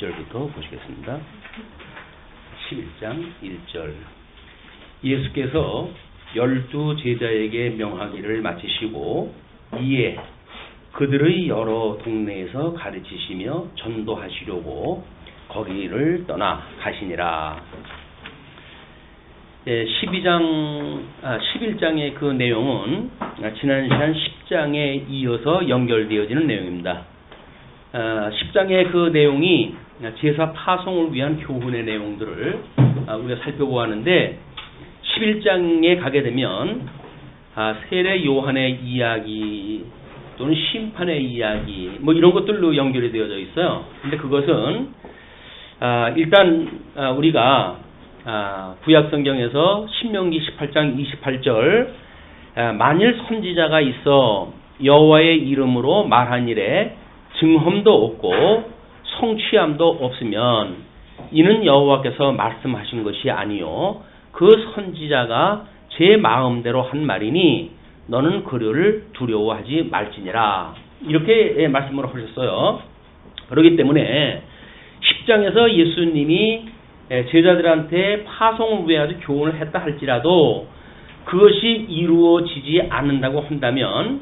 1절부터 보시겠습니다. 11장 1절. 예수께서 12제자에게 명하기를 마치시고 이에 그들의 여러 동네에서 가르치시며 전도하시려고 거기를 떠나 가시니라. 11장의 그 내용은 지난 시간 10장에 이어서 연결되어지는 내용입니다. 10장의 그 내용이 제사 파송을 위한 교훈의 내용들을 우리가 살펴보았는데 11장에 가게 되면 세례 요한의 이야기 또는 심판의 이야기 뭐 이런 것들로 연결이 되어져 있어요. 근데 그것은 일단 우리가 구약성경에서 신명기 18장 28절 만일 선지자가 있어 여호와의 이름으로 말한 일에 증험도 없고 성취함도 없으면 이는 여호와께서 말씀하신 것이 아니요 그 선지자가 제 마음대로 한 말이니 너는 그를 두려워하지 말지니라. 이렇게 말씀을 하셨어요. 그렇기 때문에 10장에서 예수님이 제자들한테 파송을 위해서 교훈을 했다 할지라도 그것이 이루어지지 않는다고 한다면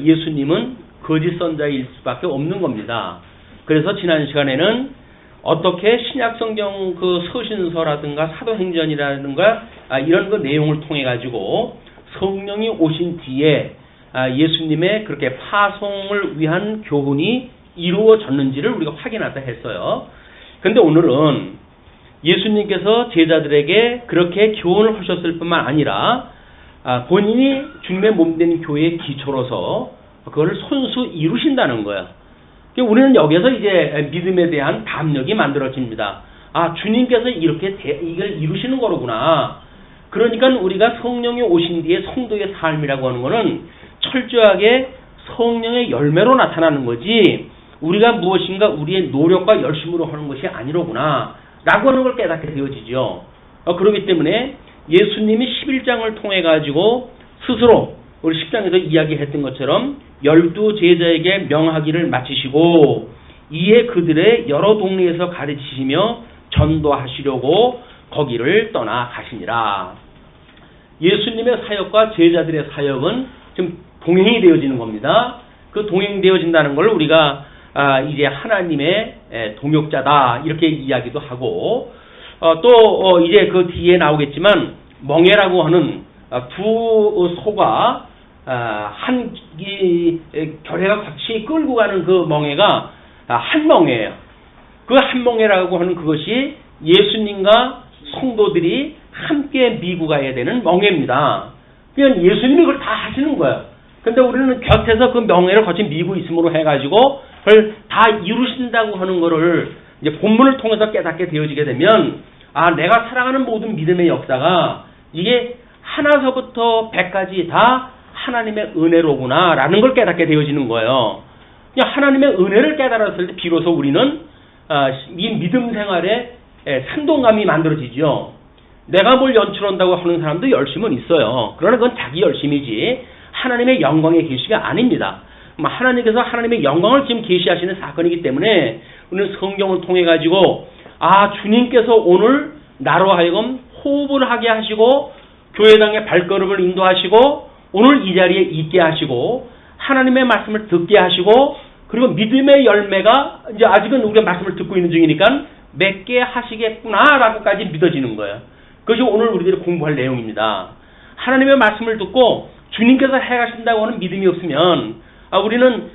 예수님은 거짓 선자일 수밖에 없는 겁니다. 그래서 지난 시간에는 어떻게 신약성경 그 서신서라든가 사도행전이라든가 이런 그 내용을 통해 가지고 성령이 오신 뒤에 예수님의 그렇게 파송을 위한 교훈이 이루어졌는지를 우리가 확인하다 했어요. 그런데 오늘은 예수님께서 제자들에게 그렇게 교훈을 하셨을 뿐만 아니라 본인이 주님의 몸된 교회의 기초로서 그걸 손수 이루신다는 거예요. 우리는 여기서 이제 믿음에 대한 담력이 만들어집니다. 주님께서 이렇게 이걸 이루시는 거로구나. 그러니까 우리가 성령이 오신 뒤에 성도의 삶이라고 하는 거는 철저하게 성령의 열매로 나타나는 거지 우리가 무엇인가 우리의 노력과 열심으로 하는 것이 아니로구나 라고 하는 걸 깨닫게 되어지죠. 그렇기 때문에 예수님이 11장을 통해 가지고 스스로 우리 10장에서 이야기했던 것처럼 12제자에게 명하기를 마치시고 이에 그들의 여러 동네에서 가르치시며 전도하시려고 거기를 떠나 가시니라. 예수님의 사역과 제자들의 사역은 지금 동행이 되어지는 겁니다. 그 동행되어진다는 걸 우리가 이제 하나님의 동역자다 이렇게 이야기도 하고 또 이제 그 뒤에 나오겠지만 멍에라고 하는 두 소가 한 결회가 같이 끌고 가는 그 멍에가 한 멍에예요. 그 한 멍에라고 하는 그것이 예수님과 성도들이 함께 미고 가야 되는 멍에입니다. 그러니까 예수님이 그걸 다 하시는 거예요. 근데 우리는 곁에서 그 멍에를 같이 미고 있음으로 해가지고 그걸 다 이루신다고 하는 거를 이제 본문을 통해서 깨닫게 되어지게 되면 내가 살아가는 모든 믿음의 역사가 이게 하나서부터 100까지 다 하나님의 은혜로구나 라는 걸 깨닫게 되어지는 거예요. 하나님의 은혜를 깨달았을 때 비로소 우리는 이 믿음 생활에 생동감이 만들어지죠. 내가 뭘 연출한다고 하는 사람도 열심은 있어요. 그러나 그건 자기 열심이지 하나님의 영광의 계시가 아닙니다. 하나님께서 하나님의 영광을 지금 계시하시는 사건이기 때문에 우리는 성경을 통해 가지고 주님께서 오늘 나로 하여금 호흡을 하게 하시고 교회당의 발걸음을 인도하시고 오늘 이 자리에 있게 하시고 하나님의 말씀을 듣게 하시고 그리고 믿음의 열매가 이제 아직은 우리가 말씀을 듣고 있는 중이니까 맺게 하시겠구나라고까지 믿어지는 거예요. 그것이 오늘 우리들이 공부할 내용입니다. 하나님의 말씀을 듣고 주님께서 해가신다고 하는 믿음이 없으면 우리는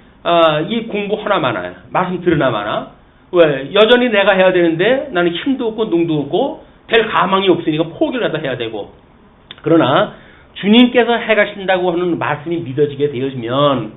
이 공부 하나 많아요. 말씀 들으나 마나. 왜? 여전히 내가 해야 되는데 나는 힘도 없고 능도 없고 될 가망이 없으니까 포기를 갖다 해야 되고 그러나 주님께서 해가신다고 하는 말씀이 믿어지게 되어지면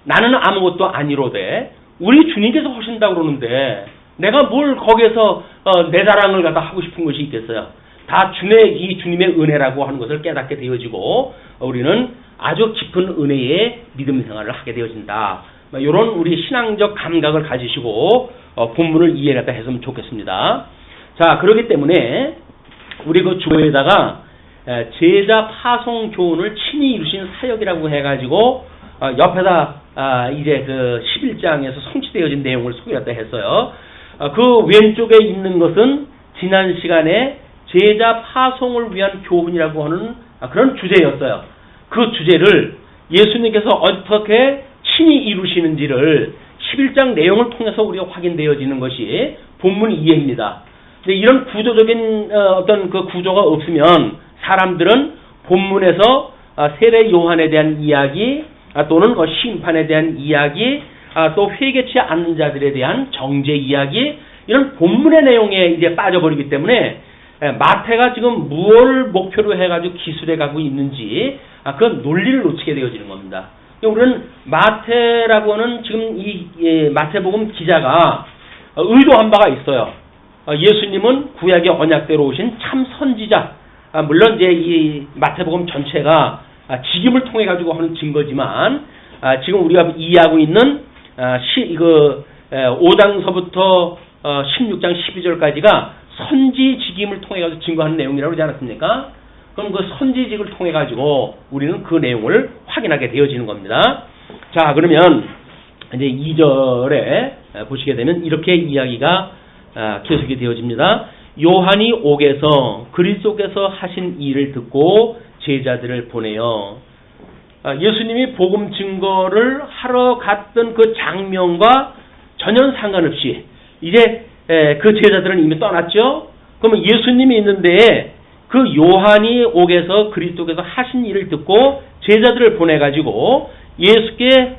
나는 아무것도 아니로되 우리 주님께서 하신다고 그러는데 내가 뭘 거기에서 내 자랑을 갖다 하고 싶은 것이 있겠어요. 다 이 주님의 은혜라고 하는 것을 깨닫게 되어지고 우리는 아주 깊은 은혜의 믿음 생활을 하게 되어진다. 이런 우리 신앙적 감각을 가지시고 본문을 이해를 했으면 좋겠습니다. 자, 그렇기 때문에 우리 그 주보에다가 제자 파송 교훈을 친히 이루신 사역이라고 해가지고 옆에다 이제 그 11장에서 성취되어진 내용을 소개했다 했어요. 그 왼쪽에 있는 것은 지난 시간에 제자 파송을 위한 교훈이라고 하는 그런 주제였어요. 그 주제를 예수님께서 어떻게 친히 이루시는지를 11장 내용을 통해서 우리가 확인되어지는 것이 본문 이해입니다. 근데 이런 구조적인 어떤 그 구조가 없으면 사람들은 본문에서 세례 요한에 대한 이야기 또는 심판에 대한 이야기 또 회개치 않는 자들에 대한 정죄 이야기 이런 본문의 내용에 이제 빠져버리기 때문에 마태가 지금 무엇을 목표로 해가지고 기술해 가고 있는지 그런 논리를 놓치게 되어지는 겁니다. 우리는 마태라고 하는 지금 이 마태복음 기자가 의도한 바가 있어요. 예수님은 구약의 언약대로 오신 참 선지자. 물론 이제 이 마태복음 전체가 직임을 통해 가지고 하는 증거지만 지금 우리가 이해하고 있는 5장서부터 16장 12절까지가 선지 직임을 통해 가지고 증거하는 내용이라고 그러지 않았습니까? 그럼 그 선지직을 통해 가지고 우리는 그 내용을 확인하게 되어지는 겁니다. 자, 그러면 이제 2절에 보시게 되면 이렇게 이야기가 계속이 되어집니다. 요한이 옥에서 그리스도께서 하신 일을 듣고 제자들을 보내요. 예수님이 복음 증거를 하러 갔던 그 장면과 전혀 상관없이 이제 그 제자들은 이미 떠났죠. 그러면 예수님이 있는데 그 요한이 옥에서 그리스도께서 하신 일을 듣고 제자들을 보내가지고 예수께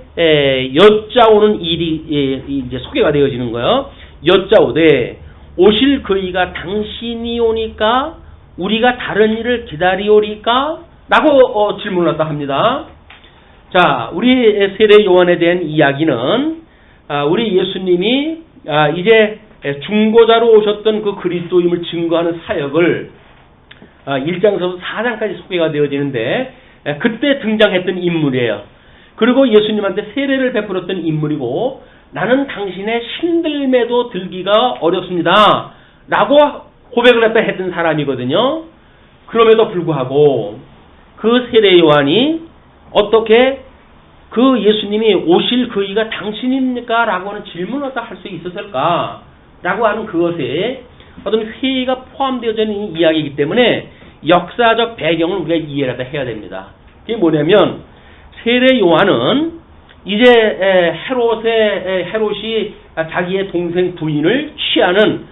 여짜오는 일이 이제 소개가 되어지는 거예요. 여짜오되 오실 그이가 당신이 오니까 우리가 다른 일을 기다리오리까? 라고 질문을 했다 합니다. 자, 우리 세례 요한에 대한 이야기는 우리 예수님이 이제 중보자로 오셨던 그 그리스도임을 증거하는 사역을 1장서부터 4장까지 소개가 되어지는데 그때 등장했던 인물이에요. 그리고 예수님한테 세례를 베풀었던 인물이고 나는 당신의 신들매도 들기가 어렵습니다. 라고 고백을 했다 했던 사람이거든요. 그럼에도 불구하고 그 세례 요한이 어떻게 그 예수님이 오실 그이가 당신입니까? 라고 하는 질문을 할 수 있었을까? 라고 하는 그것에 어떤 회의가 포함되어져 있는 이야기이기 때문에 역사적 배경을 우리가 이해를 해야 됩니다. 그게 뭐냐면 세례 요한은 이제 헤롯이 자기의 동생 부인을 취하는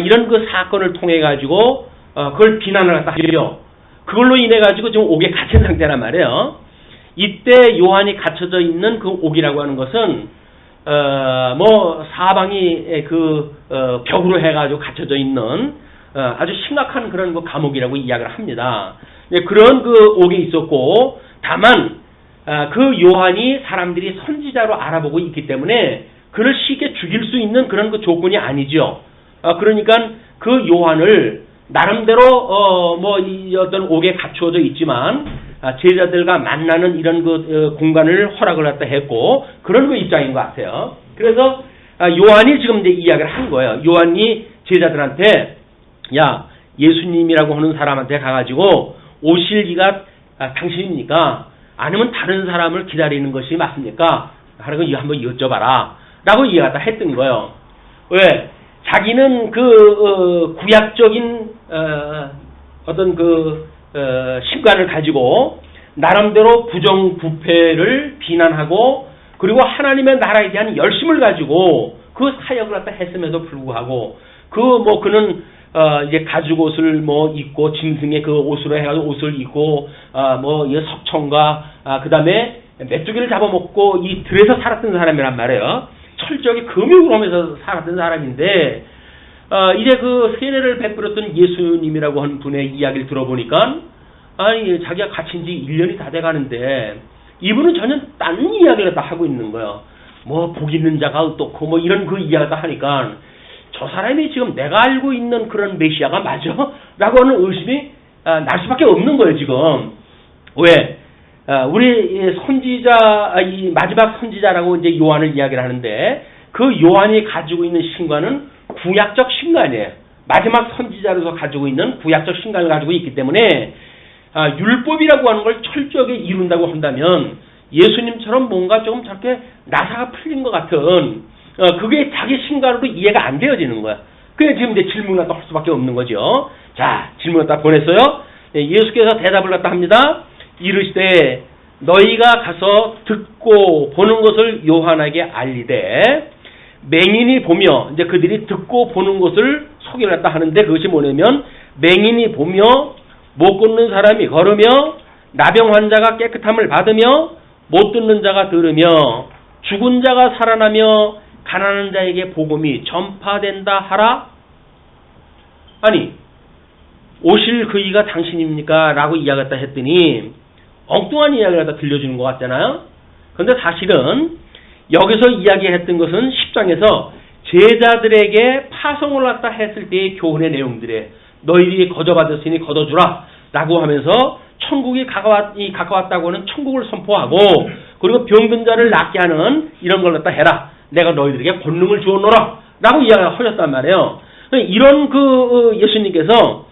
이런 그 사건을 통해 가지고 그걸 비난을 갖다 하죠. 그걸로 인해 가지고 지금 옥에 갇힌 상태란 말이에요. 이때 요한이 갇혀져 있는 그 옥이라고 하는 것은 사방이 벽으로 해가지고 갇혀져 있는 아주 심각한 그런 그 감옥이라고 이야기를 합니다. 그런 그 옥에 있었고 다만 그 요한이 사람들이 선지자로 알아보고 있기 때문에 그를 쉽게 죽일 수 있는 그런 그 조건이 아니죠. 그러니까 그 요한을 나름대로 어떤 옥에 갇혀져 있지만 제자들과 만나는 이런 그 공간을 허락을 갖다 했고 그런 그 입장인 것 같아요. 그래서 요한이 지금 이제 이야기를 한 거예요. 요한이 제자들한테 야 예수님이라고 하는 사람한테 가가지고 오실 이가 당신입니까? 아니면 다른 사람을 기다리는 것이 맞습니까? 하는 거 한번 여쭤봐라. 라고 이야기를 했던 거예요. 왜? 자기는 구약적인 어떤 신관을 가지고 나름대로 부정부패를 비난하고 그리고 하나님의 나라에 대한 열심을 가지고 그 사역을 갖다 했음에도 불구하고 그는 이제 가죽 옷을 입고 짐승의 그 옷으로 해가지고 옷을 입고 이 석청과 그다음에 메뚜기를 잡아먹고 이 들에서 살았던 사람이란 말이에요. 철저하게 금욕을 하면서 살았던 사람인데 이제 그 세례를 베풀었던 예수님이라고 하는 분의 이야기를 들어보니까 자기가 갇힌 지 1년이 다 돼가는데 이분은 전혀 딴 이야기를 다 하고 있는 거예요. 복 있는 자가 어떻고 이런 그 이야기를 다 하니까 저 사람이 지금 내가 알고 있는 그런 메시아가 맞아? 라고 하는 의심이 날 수밖에 없는 거예요, 지금. 왜? 우리 선지자, 이 마지막 선지자라고 이제 요한을 이야기를 하는데 그 요한이 가지고 있는 신관은 구약적 신관이에요. 마지막 선지자로서 가지고 있는 구약적 신관을 가지고 있기 때문에 율법이라고 하는 걸 철저하게 이룬다고 한다면 예수님처럼 뭔가 조금 저렇게 나사가 풀린 것 같은 그게 자기 신가로도 이해가 안 되어지는 거야. 그래서 지금 이제 질문을 갖다 할 수밖에 없는 거죠. 자, 질문을 갖다 보냈어요. 예수께서 대답을 갖다 합니다. 이르시되 너희가 가서 듣고 보는 것을 요한에게 알리되 맹인이 보며 이제 그들이 듣고 보는 것을 소개를 갖다 하는데 그것이 뭐냐면 맹인이 보며 못 걷는 사람이 걸으며 나병 환자가 깨끗함을 받으며 못 듣는 자가 들으며 죽은 자가 살아나며 가난한 자에게 복음이 전파된다 하라. 아니 오실 그 이가 당신입니까? 라고 이야기했다 했더니 엉뚱한 이야기를 갖다 들려주는 것 같잖아요. 그런데 사실은 여기서 이야기했던 것은 10장에서 제자들에게 파송을 갖다 했을 때의 교훈의 내용들에 너희들이 거저받았으니 거둬주라 라고 하면서 천국이 가까웠다고 하는 천국을 선포하고 그리고 병든 자를 낫게 하는 이런 걸 갖다 해라. 내가 너희들에게 권능을 주었노라 라고 이야기를 하셨단 말이에요. 이런 예수님께서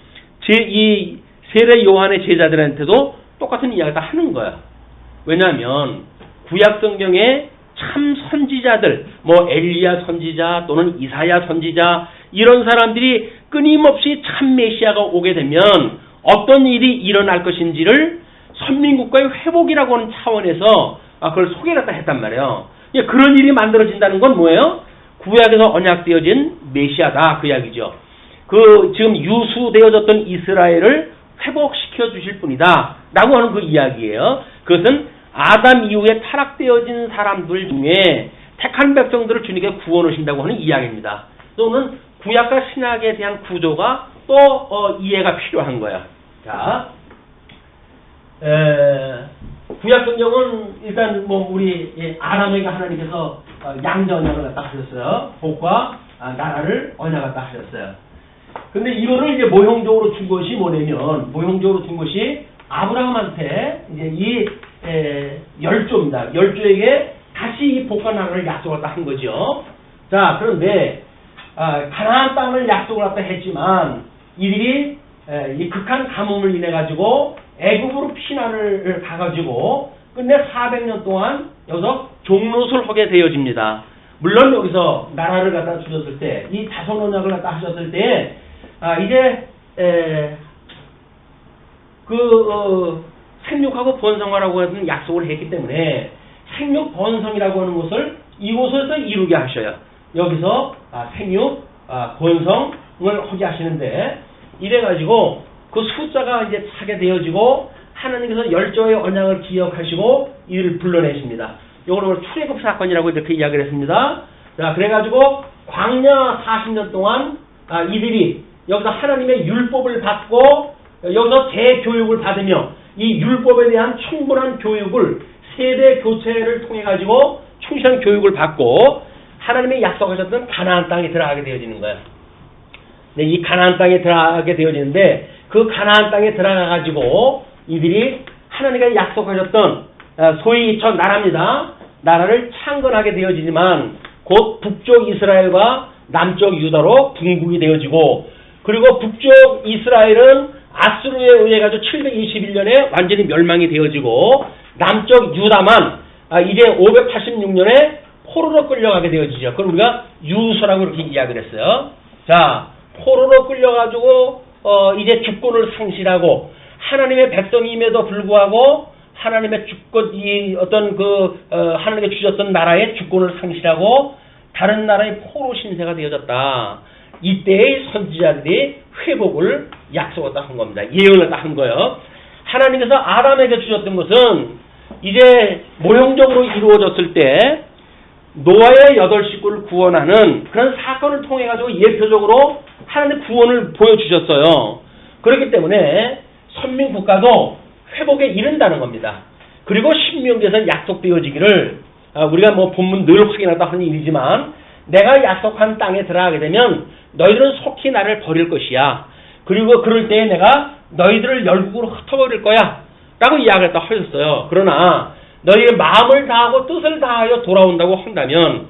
이 세례 요한의 제자들한테도 똑같은 이야기를 다 하는 거야. 왜냐하면 구약 성경에 참 선지자들, 뭐 엘리야 선지자 또는 이사야 선지자 이런 사람들이 끊임없이 참 메시아가 오게 되면 어떤 일이 일어날 것인지를 선민국가의 회복이라고 하는 차원에서 그걸 소개를 했단 말이에요. 그런 일이 만들어진다는 건 뭐예요? 구약에서 언약되어진 메시아다 그 이야기죠. 지금 유수되어졌던 이스라엘을 회복시켜 주실 분이다 라고 하는 그 이야기예요. 그것은 아담 이후에 타락되어진 사람들 중에 택한 백성들을 주님께 구원하신다고 하는 이야기입니다. 또는 구약과 신약에 대한 구조가 또 이해가 필요한 거예요. 자, 구약 성경은 일단 뭐 우리 아람에게 하나님께서 양자 언약을 갖다 하셨어요. 복과 나라를 언약 갖다 하셨어요. 근데 이거를 이제 모형적으로 준 것이 뭐냐면 모형적으로 준 것이 아브라함한테 이제 이 열조입니다. 열조에게 다시 이 복과 나라를 약속을 한 거죠. 자, 그런데 가나안 땅을 약속을 갖다 했지만 이들이 이 극한 가뭄을 인해 가지고 애굽으로 피난을 가가지고 끝내 400년 동안 여기서 종노릇을 하게 되어집니다. 물론 여기서 나라를 갖다 주셨을 때, 이 자손 언약을 갖다 하셨을 때, 이제 생육하고 번성하라고 하는 약속을 했기 때문에 생육 번성이라고 하는 것을 이곳에서 이루게 하셔요. 여기서 생육 번성을 하게 하시는데 이래가지고 그 숫자가 이제 차게 되어지고 하나님께서 열조의 언약을 기억하시고 이를 불러내십니다. 이걸 출애굽 사건이라고 이렇게 이야기를 했습니다. 자, 그래가지고 광야 40년 동안 이들이 여기서 하나님의 율법을 받고 여기서 재교육을 받으며 이 율법에 대한 충분한 교육을 세대 교체를 통해 가지고 충실한 교육을 받고 하나님의 약속하셨던 가나안 땅에 들어가게 되어지는 거예요. 네, 이 가나안 땅에 들어가게 되어지는데 그 가나안 땅에 들어가 가지고 이들이 하나님께서 약속하셨던 소위 저 나라입니다. 나라를 창건하게 되어지지만 곧 북쪽 이스라엘과 남쪽 유다로 분국이 되어지고 그리고 북쪽 이스라엘은 아수르에 의해 가지고 721년에 완전히 멸망이 되어지고 남쪽 유다만 이제 586년에 포로로 끌려가게 되어지죠. 그럼 우리가 유수라고 이렇게 이야기를 했어요. 자, 포로로 끌려가지고 이제 주권을 상실하고 하나님의 백성임에도 불구하고 하나님의 주권 이 어떤 하나님께 주셨던 나라의 주권을 상실하고 다른 나라의 포로 신세가 되어졌다. 이때의 선지자들이 회복을 약속을 한 겁니다. 예언을 한 거예요. 하나님께서 아담에게 주셨던 것은 이제 모형적으로 이루어졌을 때 노아의 8식구를 구원하는 그런 사건을 통해 가지고 예표적으로 하나님의 구원을 보여주셨어요. 그렇기 때문에 선민국가도 회복에 이른다는 겁니다. 그리고 신명기에서 약속되어지기를 우리가 뭐 본문 늘 확인하다 하는 일이지만 내가 약속한 땅에 들어가게 되면 너희들은 속히 나를 버릴 것이야. 그리고 그럴 때에 내가 너희들을 열국으로 흩어버릴 거야. 라고 이야기를 또 하셨어요. 그러나 너희의 마음을 다하고 뜻을 다하여 돌아온다고 한다면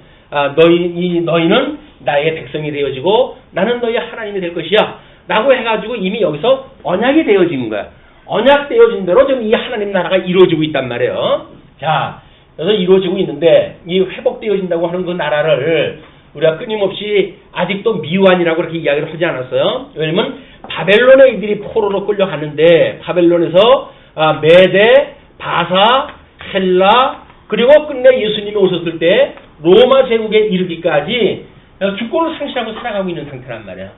너희는 나의 백성이 되어지고 나는 너희의 하나님이 될 것이야. 라고 해가지고 이미 여기서 언약이 되어진 거야. 언약되어진 대로 지금 이 하나님 나라가 이루어지고 있단 말이에요. 자, 그래서 이루어지고 있는데 이 회복되어진다고 하는 그 나라를 우리가 끊임없이 아직도 미완이라고 그렇게 이야기를 하지 않았어요. 왜냐면 바벨론에 이들이 포로로 끌려갔는데 바벨론에서 메대, 바사, 헬라 그리고 끝내 예수님이 오셨을 때 로마 제국에 이르기까지 주권을 상실하고 살아가고 있는 상태란 말이야.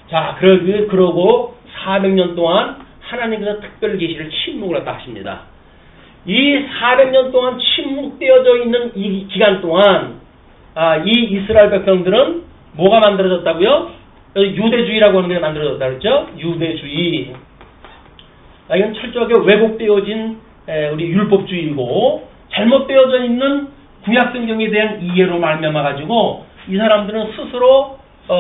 자, 그러고 400년 동안 하나님께서 특별 계시를 침묵을 갖다 하십니다. 이 400년 동안 침묵되어져 있는 이 기간 동안 이 이스라엘 백성들은 뭐가 만들어졌다고요? 유대주의라고 하는 게 만들어졌다 그랬죠? 유대주의. 이건 철저하게 왜곡되어진 우리 율법주의이고 잘못되어져 있는 구약성경에 대한 이해로 말미암아 가지고 이 사람들은 스스로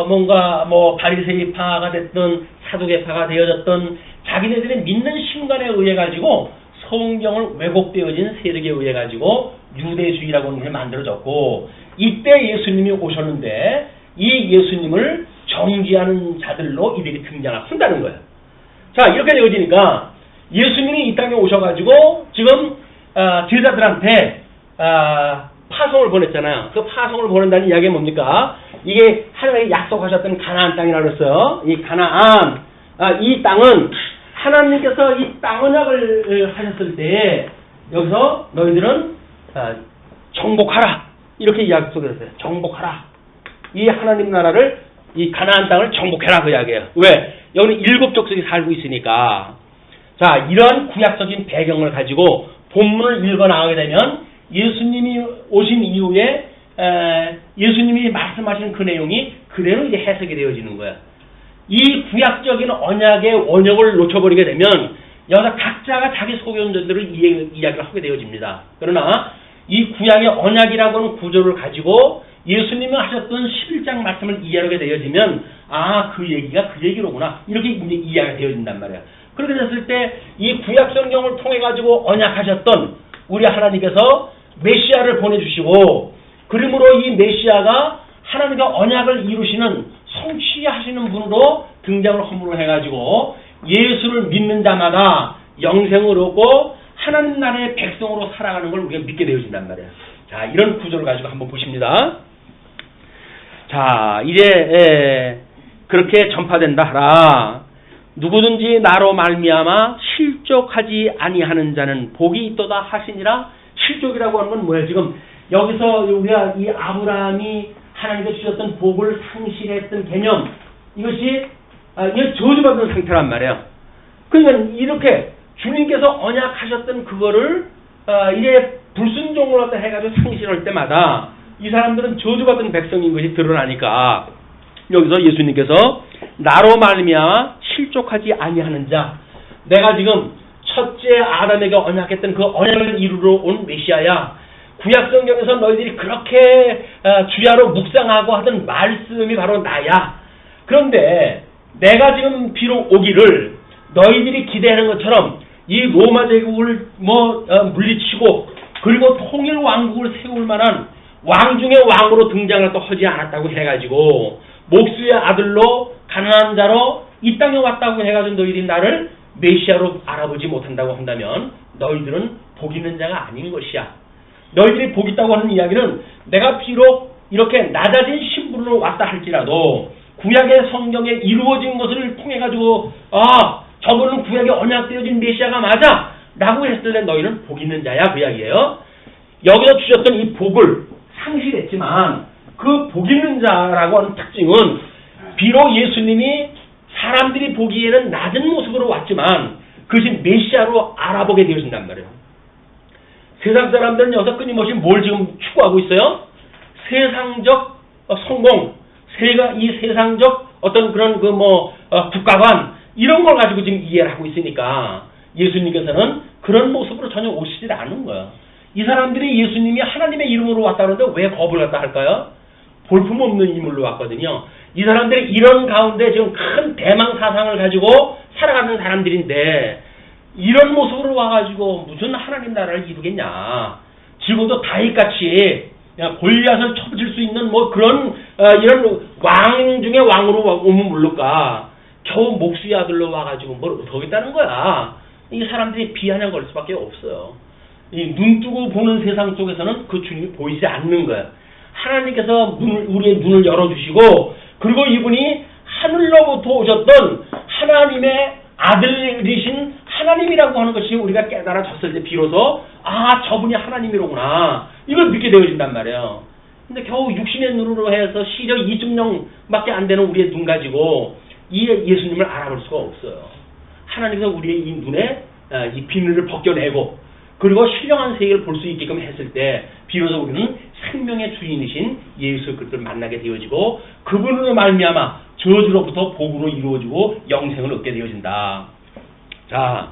뭔가 뭐 바리새이파가 됐든 사두개파가 되어졌던 자기네들이 믿는 신관에 의해 가지고 성경을 왜곡되어진 세력에 의해 가지고 유대주의라고 하는 게 만들어졌고 이때 예수님이 오셨는데 이 예수님을 정죄하는 자들로 이들이 등장을 한다는 거예요. 자, 이렇게 되어지니까 예수님이 이 땅에 오셔가지고 지금 제자들한테 파송을 보냈잖아요. 그 파송을 보낸다는 이야기가 뭡니까? 이게 하나님이 약속하셨던 가나안 땅이라고 그랬어요. 이 가나안, 이 땅은 하나님께서 이 땅 언약을 하셨을 때 여기서 너희들은 정복하라 이렇게 약속했어요. 정복하라. 이 하나님 나라를 이 가나안 땅을 정복해라 그 이야기예요. 왜? 여기는 7 족속이 살고 있으니까. 자, 이런 구약적인 배경을 가지고 본문을 읽어 나가게 되면 예수님이 오신 이후에 예수님이 말씀하시는 그 내용이 그대로 이제 해석이 되어지는 거예요. 이 구약적인 언약의 원역을 놓쳐버리게 되면 여기서 각자가 자기 소견들을 이야기를 하게 되어집니다. 그러나 이 구약의 언약이라고 하는 구조를 가지고 예수님이 하셨던 11장 말씀을 이해하게 되어지면 그 얘기가 그 얘기로구나 이렇게 이제 이해가 되어진단 말이에요. 그렇게 됐을 때 이 구약 성경을 통해 가지고 언약하셨던 우리 하나님께서 메시아를 보내주시고 그러므로 이 메시아가 하나님과 언약을 이루시는 성취하시는 분으로 등장을 허물어 해가지고 예수를 믿는 자마다 영생을 얻고 하나님 나라의 백성으로 살아가는 걸 우리가 믿게 되어진단 말이에요. 자, 이런 구조를 가지고 한번 보십니다. 자, 이제 그렇게 전파된다 하라. 누구든지 나로 말미암아 실족하지 아니하는 자는 복이 있도다 하시니라. 실족이라고 하는 건 뭐예요? 지금 여기서 우리가 이 아브라함이 하나님께 주셨던 복을 상실했던 개념 이것이 이게 저주받은 상태란 말이에요. 그러니까 이렇게 주님께서 언약하셨던 그거를 이제 불순종을 갖다 해가지고 상실할 때마다 이 사람들은 저주받은 백성인 것이 드러나니까 여기서 예수님께서 나로 말미암아 실족하지 아니하는 자, 내가 지금 첫째 아담에게 언약했던 그 언약을 이루러 온 메시아야. 구약성경에서 너희들이 그렇게 주야로 묵상하고 하던 말씀이 바로 나야. 그런데 내가 지금 비록 오기를 너희들이 기대하는 것처럼 이 로마 제국을 물리치고 그리고 통일 왕국을 세울 만한 왕 중의 왕으로 등장을 또 하지 않았다고 해가지고 목수의 아들로 가난한 자로 이 땅에 왔다고 해가지고 너희들이 나를 메시아로 알아보지 못한다고 한다면 너희들은 복 있는 자가 아닌 것이야. 너희들이 복 있다고 하는 이야기는 내가 비록 이렇게 낮아진 신분으로 왔다 할지라도 구약의 성경에 이루어진 것을 통해 가지고 저거는 구약에 언약되어진 메시아가 맞아 라고 했을 때 너희는 복 있는 자야 그 이야기예요. 여기서 주셨던 이 복을 상실했지만 그 복 있는 자라고 하는 특징은 비록 예수님이 사람들이 보기에는 낮은 모습으로 왔지만 그것이 메시아로 알아보게 되어진단 말이에요. 세상 사람들은 여기서 끊임없이 뭘 지금 추구하고 있어요? 세상적 성공, 이 세상적 어떤 그런 국가관 이런 걸 가지고 지금 이해를 하고 있으니까 예수님께서는 그런 모습으로 전혀 오시질 않은 거예요. 이 사람들이 예수님이 하나님의 이름으로 왔다는데 왜 겁을 갖다 할까요? 볼품없는 인물로 왔거든요. 이 사람들이 이런 가운데 지금 큰 대망 사상을 가지고 살아가는 사람들인데 이런 모습으로 와가지고 무슨 하나님 나라를 이루겠냐. 적어도 다윗같이 골리앗을 쳐질 수 있는 그런 이런 왕 중에 왕으로 오면 모를까. 겨우 목수의 아들로 와가지고 뭘 어떻겠다는 거야. 이 사람들이 비아냥 걸 수밖에 없어요. 이 눈 뜨고 보는 세상 속에서는 그 주님이 보이지 않는 거예요. 하나님께서 우리의 눈을 열어주시고, 그리고 이분이 하늘로부터 오셨던 하나님의 아들이신 하나님이라고 하는 것이 우리가 깨달아졌을 때 비로소 저분이 하나님이로구나 이걸 믿게 되어진단 말이에요. 근데 겨우 육신의 눈으로 해서 시력 2.0밖에 안 되는 우리의 눈 가지고 이 예수님을 알아볼 수가 없어요. 하나님께서 우리의 이 눈에 이 비늘을 벗겨내고, 그리고 신령한 세계를 볼 수 있게끔 했을 때 비로소 우리는 생명의 주인이신 예수 그리스도를 만나게 되어지고, 그분으로 말미암아 저주로부터 복으로 이루어지고 영생을 얻게 되어진다. 자,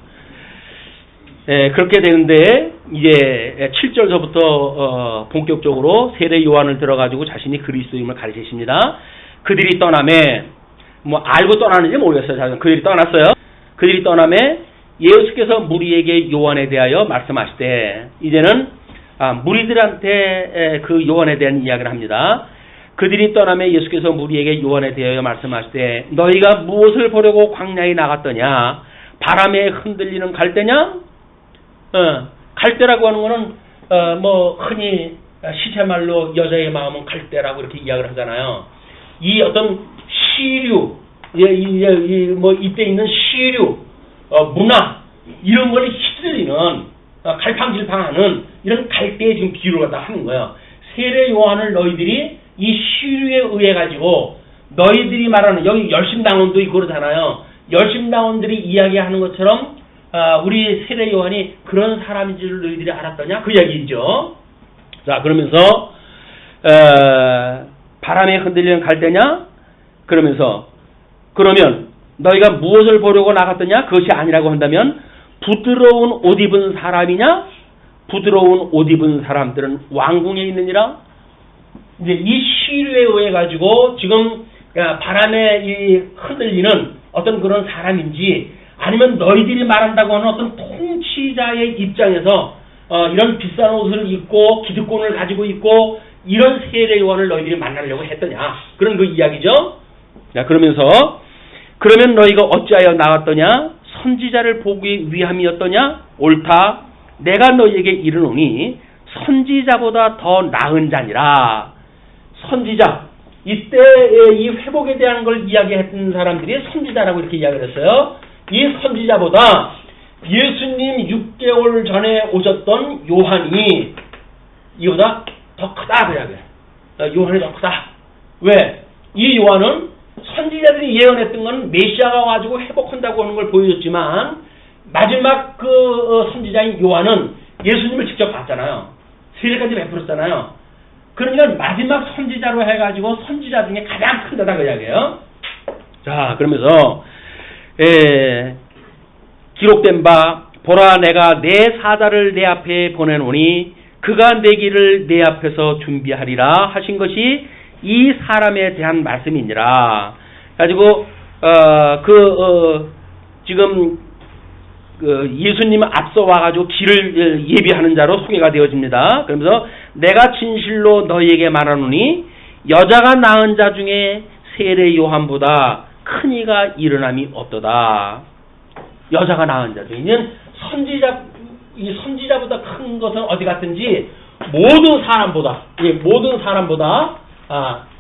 그렇게 되는데 이제 7절서부터 본격적으로 세례 요한을 들어가지고 자신이 그리스도임을 가르치십니다. 그들이 떠남에, 뭐 알고 떠나는지 모르겠어요. 그들이 떠났어요. 그들이 떠남에 예수께서 무리에게 요한에 대하여 말씀하실 때, 이제는 무리들한테 그 요한에 대한 이야기를 합니다. 그들이 떠남에 예수께서 무리에게 요한에 대하여 말씀하실 때, 너희가 무엇을 보려고 광야에 나갔더냐? 바람에 흔들리는 갈대냐? 갈대라고 하는 거는 뭐 흔히 시체말로 여자의 마음은 갈대라고 이렇게 이야기를 하잖아요. 이 어떤 시류, 뭐 이때 있는 시류, 문화 이런 걸 휩쓸리는 갈팡질팡하는 이런 갈대에 지금 비유를 갖다 하는 거예요. 세례 요한을 너희들이 이 시류에 의해 가지고 너희들이 말하는, 여기 열심당원도 있고 그러잖아요. 열심당원들이 이야기하는 것처럼 우리 세례 요한이 그런 사람인 줄 너희들이 알았더냐? 그 이야기죠. 자, 그러면서 바람에 흔들리는 갈대냐? 그러면서 그러면 너희가 무엇을 보려고 나갔더냐? 그것이 아니라고 한다면 부드러운 옷 입은 사람이냐? 부드러운 옷 입은 사람들은 왕궁에 있느니라. 이제 이 시류에 의해 가지고 지금 바람에 이 흔들리는 어떤 그런 사람인지, 아니면 너희들이 말한다고 하는 어떤 통치자의 입장에서 이런 비싼 옷을 입고 기득권을 가지고 있고 이런 세례 요한을 너희들이 만나려고 했더냐, 그런 그 이야기죠. 자, 그러면서 그러면 너희가 어찌하여 나갔더냐? 선지자를 보기 위함이었더냐? 옳다. 내가 너희에게 이르노니 선지자보다 더 나은 자니라. 선지자, 이때 이 회복에 대한 걸 이야기했던 사람들이 선지자라고 이렇게 이야기를 했어요. 이 선지자보다 예수님 6개월 전에 오셨던 요한이 이보다 더 크다, 그 이야기예요. 요한이 더 크다. 왜? 이 요한은 선지자들이 예언했던 건 메시아가 와가지고 회복한다고 하는 걸 보여줬지만, 마지막 그 선지자인 요한은 예수님을 직접 봤잖아요. 세례까지 베풀었잖아요. 그러니까 마지막 선지자로 해가지고 선지자 중에 가장 큰 데다 그 이야기예요. 자, 그러면서 기록된 바, 보라 내가 내 사자를 내 앞에 보내노니 그가 내 길을 내 앞에서 준비하리라 하신 것이 이 사람에 대한 말씀이니라. 가지고 지금 예수님 앞서 와가지고 길을 예비하는 자로 소개가 되어집니다. 그러면서 내가 진실로 너희에게 말하노니 여자가 낳은 자 중에 세례 요한보다 큰 이가 일어남이 없도다. 여자가 낳은 자 중에는 이 선지자보다 큰 것은 어디 같은지 모든 사람보다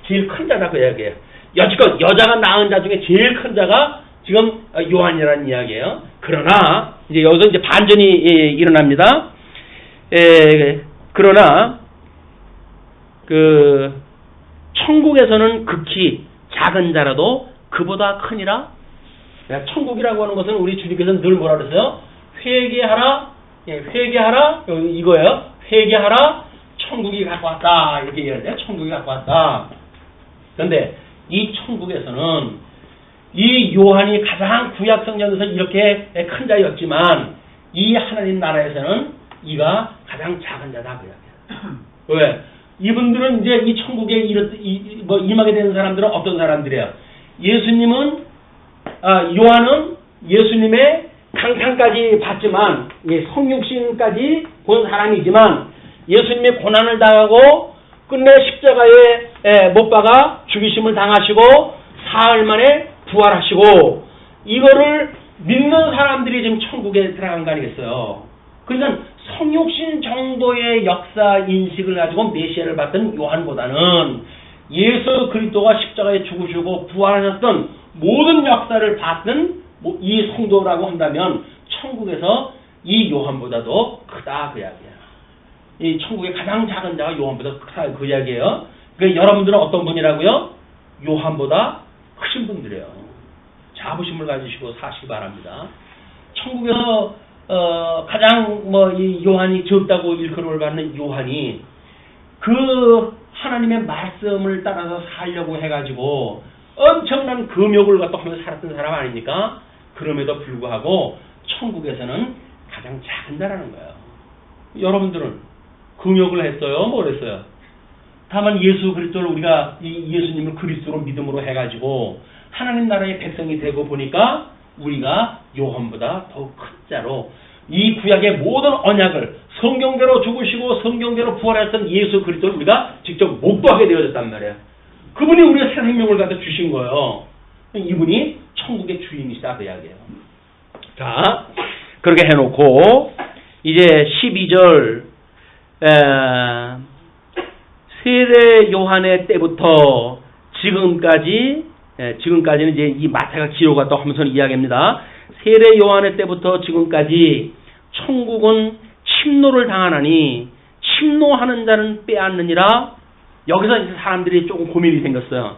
제일 큰 자다 그 이야기예요. 여지껏 여자가 낳은 자 중에 제일 큰 자가 지금 요한이라는 이야기예요. 그러나 이제 여기서 이제 반전이 일어납니다. 그러나 그 천국에서는 극히 작은 자라도 그보다 크니라. 천국이라고 하는 것은 우리 주님께서는 늘 뭐라 그랬어요? 회개하라, 회개하라, 이거예요. 회개하라, 천국이 갖고 왔다, 이렇게 얘기하는데, 천국이 갖고 왔다. 그런데 이 천국에서는 이 요한이 가장 구약성경에서 이렇게 큰 자였지만, 이 하나님 나라에서는 이가 가장 작은 자다 그래요. 왜? 이분들은 이제 이 천국에 임하게 되는 사람들은 어떤 사람들이에요? 요한은 예수님의 강탕까지 받지만, 성육신까지 본 사람이지만, 예수님의 고난을 당하고 끝내 십자가에 못 박아 죽이심을 당하시고 사흘 만에 부활하시고, 이거를 믿는 사람들이 지금 천국에 들어간 거 아니겠어요? 그러니까 성육신 정도의 역사 인식을 가지고 메시아를 봤던 요한보다는 예수 그리스도가 십자가에 죽으시고 부활하셨던 모든 역사를 봤던 이 성도라고 한다면 천국에서 이 요한보다도 크다 그 이야기야. 이 천국의 가장 작은 자가 요한보다 크다 그 이야기예요. 그러니까 여러분들은 어떤 분이라고요? 요한보다 크신 분들이에요. 자부심을 가지시고 사시기 바랍니다. 천국에서 가장 이 요한이 적다고 일컬음을 받는 요한이 그 하나님의 말씀을 따라서 살려고 해가지고 엄청난 금욕을 갖다 하면서 살았던 사람 아닙니까? 그럼에도 불구하고 천국에서는 가장 작은 자라는 거예요. 여러분들은 금욕을 했어요? 뭘 했어요? 다만 예수 그리스도를 우리가 이 예수님을 그리스도로 믿음으로 해가지고 하나님 나라의 백성이 되고 보니까 우리가 요한보다 더 큰 자로 이 구약의 모든 언약을 성경대로 죽으시고 성경대로 부활했던 예수 그리스도를 우리가 직접 목도하게 되어졌단 말이에요. 그분이 우리의 새 생명을 갖다 주신 거예요. 이분이 천국의 주인이시다 그 이야기예요. 자, 그렇게 해놓고 이제 12절 세례 요한의 때부터 지금까지는 이제 이 마태가 기록했다고 하면서 이야기합니다. 세례 요한의 때부터 지금까지 천국은 침노를 당하나니 침노하는 자는 빼앗느니라. 여기서 이제 사람들이 조금 고민이 생겼어요.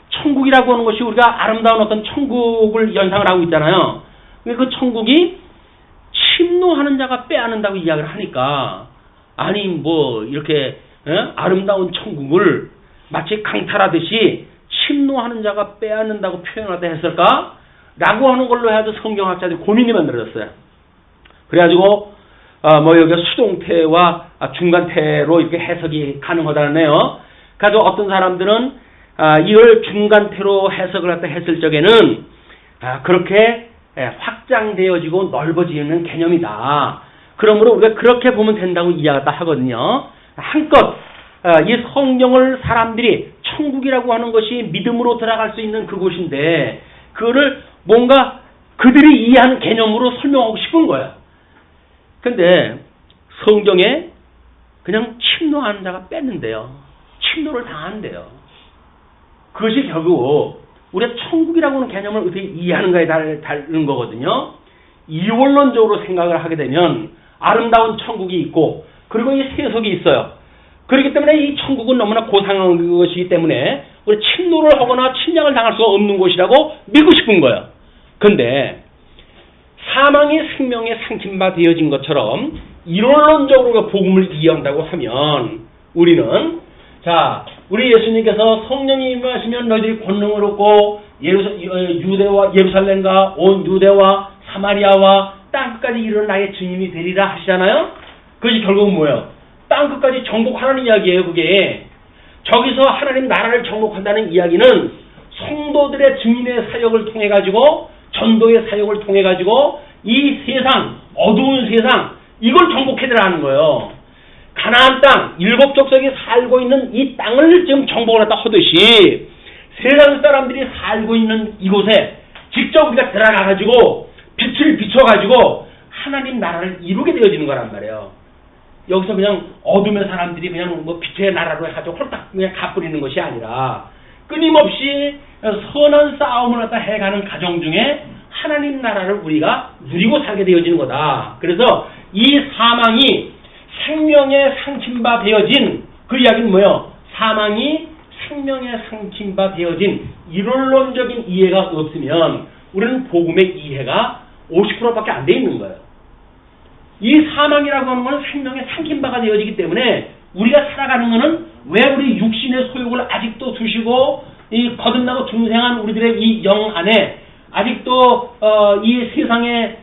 천국이라고 하는 것이 우리가 아름다운 어떤 천국을 연상을 하고 있잖아요. 그 천국이 침노하는 자가 빼앗는다고 이야기를 하니까 아니 이렇게 아름다운 천국을 마치 강탈하듯이 침노하는 자가 빼앗는다고 표현하다 했을까? 라고 하는 걸로 해도 성경학자들이 고민이 만들어졌어요. 그래가지고 여기가 수동태와 중간태로 이렇게 해석이 가능하다네요. 그래서 어떤 사람들은 이걸 중간태로 해석을 갖다 했을 적에는 그렇게 확장되어지고 넓어지는 개념이다. 그러므로 우리가 그렇게 보면 된다고 이야기를 하거든요. 한껏 이 성경을 사람들이 천국이라고 하는 것이 믿음으로 들어갈 수 있는 그곳인데 그거를 뭔가 그들이 이해하는 개념으로 설명하고 싶은 거예요. 근데 성경에 그냥 침노하는 자가 뺐는데요. 침노를 당한대요. 그것이 결국 우리가 천국이라고 하는 개념을 어떻게 이해하는가에 다른 거거든요. 이원론적으로 생각을 하게 되면 아름다운 천국이 있고 그리고 이 세속이 있어요. 그렇기 때문에 이 천국은 너무나 고상한 것이기 때문에 우리 침노를 하거나 침략을 당할 수가 없는 곳이라고 믿고 싶은 거예요. 그런데 사망이 생명에 상침바 되어진 것처럼 이론론적으로 복음을 이해한다고 하면 우리는 우리 예수님께서 성령이 임하시면 너희들이 권능을 얻고 예루살렘과 온 유대와 사마리아와 땅끝까지 이르는 나의 증인이 되리라 하시잖아요. 그것이 결국은 뭐예요? 땅끝까지 정복하라는 이야기예요. 그게 저기서 하나님 나라를 정복한다는 이야기는 성도들의 증인의 사역을 통해 가지고 전도의 사역을 통해 가지고 이 세상 어두운 세상 이걸 정복해내라는 거예요. 가나안 땅 7 족속이 살고 있는 이 땅을 지금 정복을 했다 하듯이 세상 사람들이 살고 있는 이곳에 직접 우리가 들어가 가지고 빛을 비춰 가지고 하나님 나라를 이루게 되어지는 거란 말이에요. 여기서 그냥 어둠의 사람들이 그냥 빛의 나라로 해가지고 홀딱 그냥 가버리는 것이 아니라 끊임없이 선한 싸움을 갖다 해가는 가정 중에 하나님 나라를 우리가 누리고 살게 되어지는 거다. 그래서 이 사망이 생명의 상침바 되어진 그 이야기는 뭐예요? 사망이 생명의 상침바 되어진 이론론적인 이해가 없으면 우리는 복음의 이해가 50%밖에 안 돼 있는 거예요. 이 사망이라고 하는 것은 생명의 상김바가 되어지기 때문에 우리가 살아가는 것은 왜 우리 육신의 소욕을 아직도 두시고 이 거듭나고 중생한 우리들의 이 영 안에 아직도 이 세상에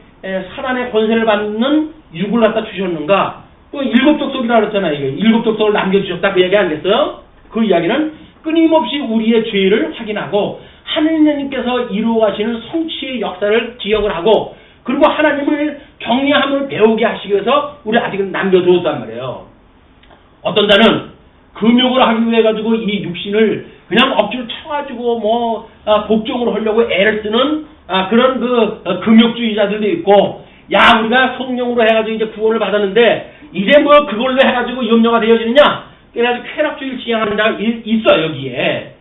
사단의 권세를 받는 육을 갖다 주셨는가? 또 7 족속이라고 그랬잖아요. 이게 7 족속을 남겨주셨다 그 이야기 아니겠어요? 그 이야기는 끊임없이 우리의 죄를 확인하고 하느님께서 이루어 가시는 성취의 역사를 기억을 하고 그리고 하나님을 경외함을 배우게 하시기 위해서 우리 아직은 남겨두었단 말이에요. 어떤 자는 금욕을 하기 위해 가지고 이 육신을 그냥 억지로 쳐가지고 복종을 하려고 애를 쓰는 그런 금욕주의자들도 있고 야, 우리가 성령으로 해가지고 이제 구원을 받았는데, 이제 뭐 그걸로 해가지고 염려가 되어지느냐? 그래가지고 쾌락주의를 지향하는 자가 있어, 여기에.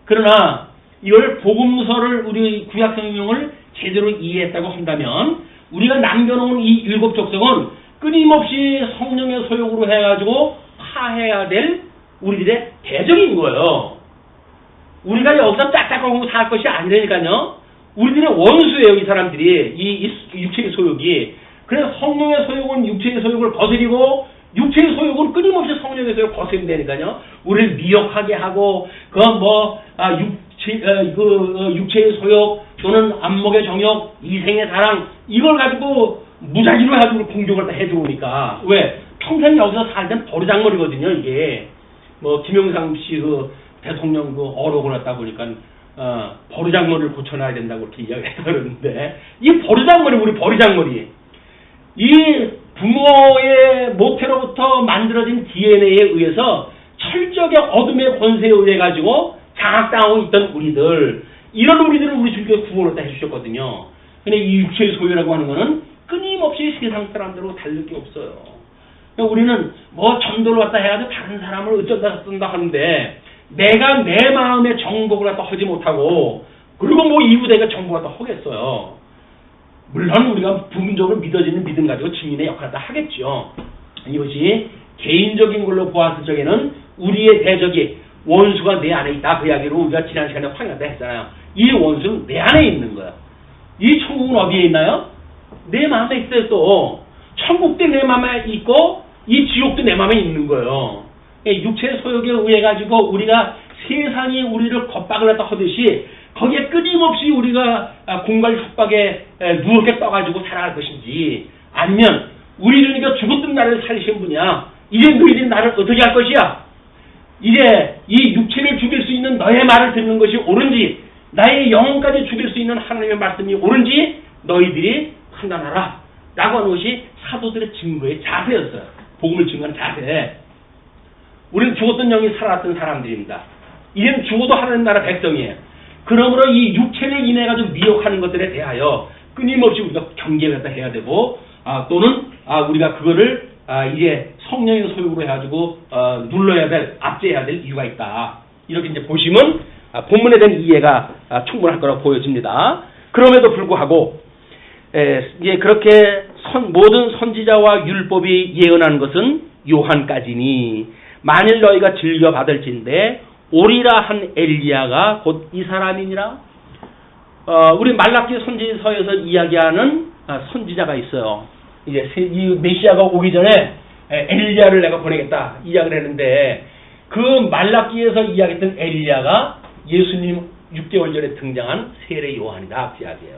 그러나, 이걸 복음서를 우리 구약 성경을 제대로 이해했다고 한다면, 우리가 남겨놓은 이 7 족속은 끊임없이 성령의 소욕으로 해가지고 파해야 될 우리들의 대적인 거예요. 우리가 여기서 짝짝하고 살 것이 아니라니까요. 우리들의 원수예요, 이 사람들이. 이 육체의 소욕이. 그래서 성령의 소욕은 육체의 소욕을 거스리고, 육체의 소욕은 끊임없이 성령의 소욕을 거스리면 되니까요. 우리를 미혹하게 하고, 육체의 소욕, 또는 안목의 정욕, 이생의 사랑, 이걸 가지고 무작위로 해가지고 공격을 다 해들어오니까. 왜? 평생 여기서 살던 버르장머리거든요, 이게. 뭐, 김영삼 씨 대통령 어록을 갖다 보니까, 버르장머리를 고쳐놔야 된다고 이렇게 이야기했다 그러는데, 이 버르장머리, 우리 버르장머리. 이 부모의 모태로부터 만들어진 DNA에 의해서 철저하게 어둠의 권세에 의해 가지고 장악당하고 있던 우리들, 이런 우리들을 우리 주님께서 구원을 다 해주셨거든요. 근데 이 육체의 소유라고 하는 거는 끊임없이 세상 사람들하고 다를 게 없어요. 그러니까 우리는 뭐 전도를 갖다 해가지고 다른 사람을 어쩐다 쓴다 하는데, 내가 내 마음의 정복을 갖다 하지 못하고, 그리고 뭐 이후 내가 정복을 갖다 하겠어요. 물론 우리가 부분적으로 믿어지는 믿음 가지고 증인의 역할을 다 하겠죠. 이것이 개인적인 걸로 보았을 적에는 우리의 대적이 원수가 내 안에 있다. 그 이야기로 우리가 지난 시간에 확인하다 했잖아요. 이 원수는 내 안에 있는 거야. 이 천국은 어디에 있나요? 내 마음에 있어요. 또 천국도 내 마음에 있고 이 지옥도 내 마음에 있는 거예요. 육체의 소욕에 의해 가지고 우리가 세상이 우리를 겁박을 갖다 하듯이 거기에 끊임없이 우리가 공갈 협박에 누렇게 떠가지고 살아갈 것인지, 아니면 우리 주님께서 죽었던 나를 살리신 분이야. 이제 너희들이 나를 어떻게 할 것이야? 이제 이 육체를 죽일 수 있는 너의 말을 듣는 것이 옳은지, 나의 영혼까지 죽일 수 있는 하나님의 말씀이 옳은지 너희들이 판단하라. 라고 하는 것이 사도들의 증거의 자세였어요. 복음을 증거하는 자세. 우리는 죽었던 영이 살아났던 사람들입니다. 이제는 죽어도 하나님 나라 백성이에요. 그러므로 이 육체를 인해 가지고 미혹하는 것들에 대하여 끊임없이 우리가 경계를 해야 되고, 또는 우리가 그거를 이제 성령의 소욕으로 해가지고 눌러야 될, 압제해야 될 이유가 있다. 이렇게 이제 보시면 본문에 대한 이해가 충분할 거라고 보여집니다. 그럼에도 불구하고 이제 그렇게 모든 선지자와 율법이 예언하는 것은 요한까지니, 만일 너희가 즐겨 받을진대 오리라 한 엘리야가 곧 이 사람이니라. 우리 말라기 선지서에서 이야기하는 선지자가 있어요. 이제 이 메시아가 오기 전에 엘리야를 내가 보내겠다 이야기를 했는데, 그 말라기에서 이야기했던 엘리야가 예수님 6개월 전에 등장한 세례 요한이다 그 이야기예요.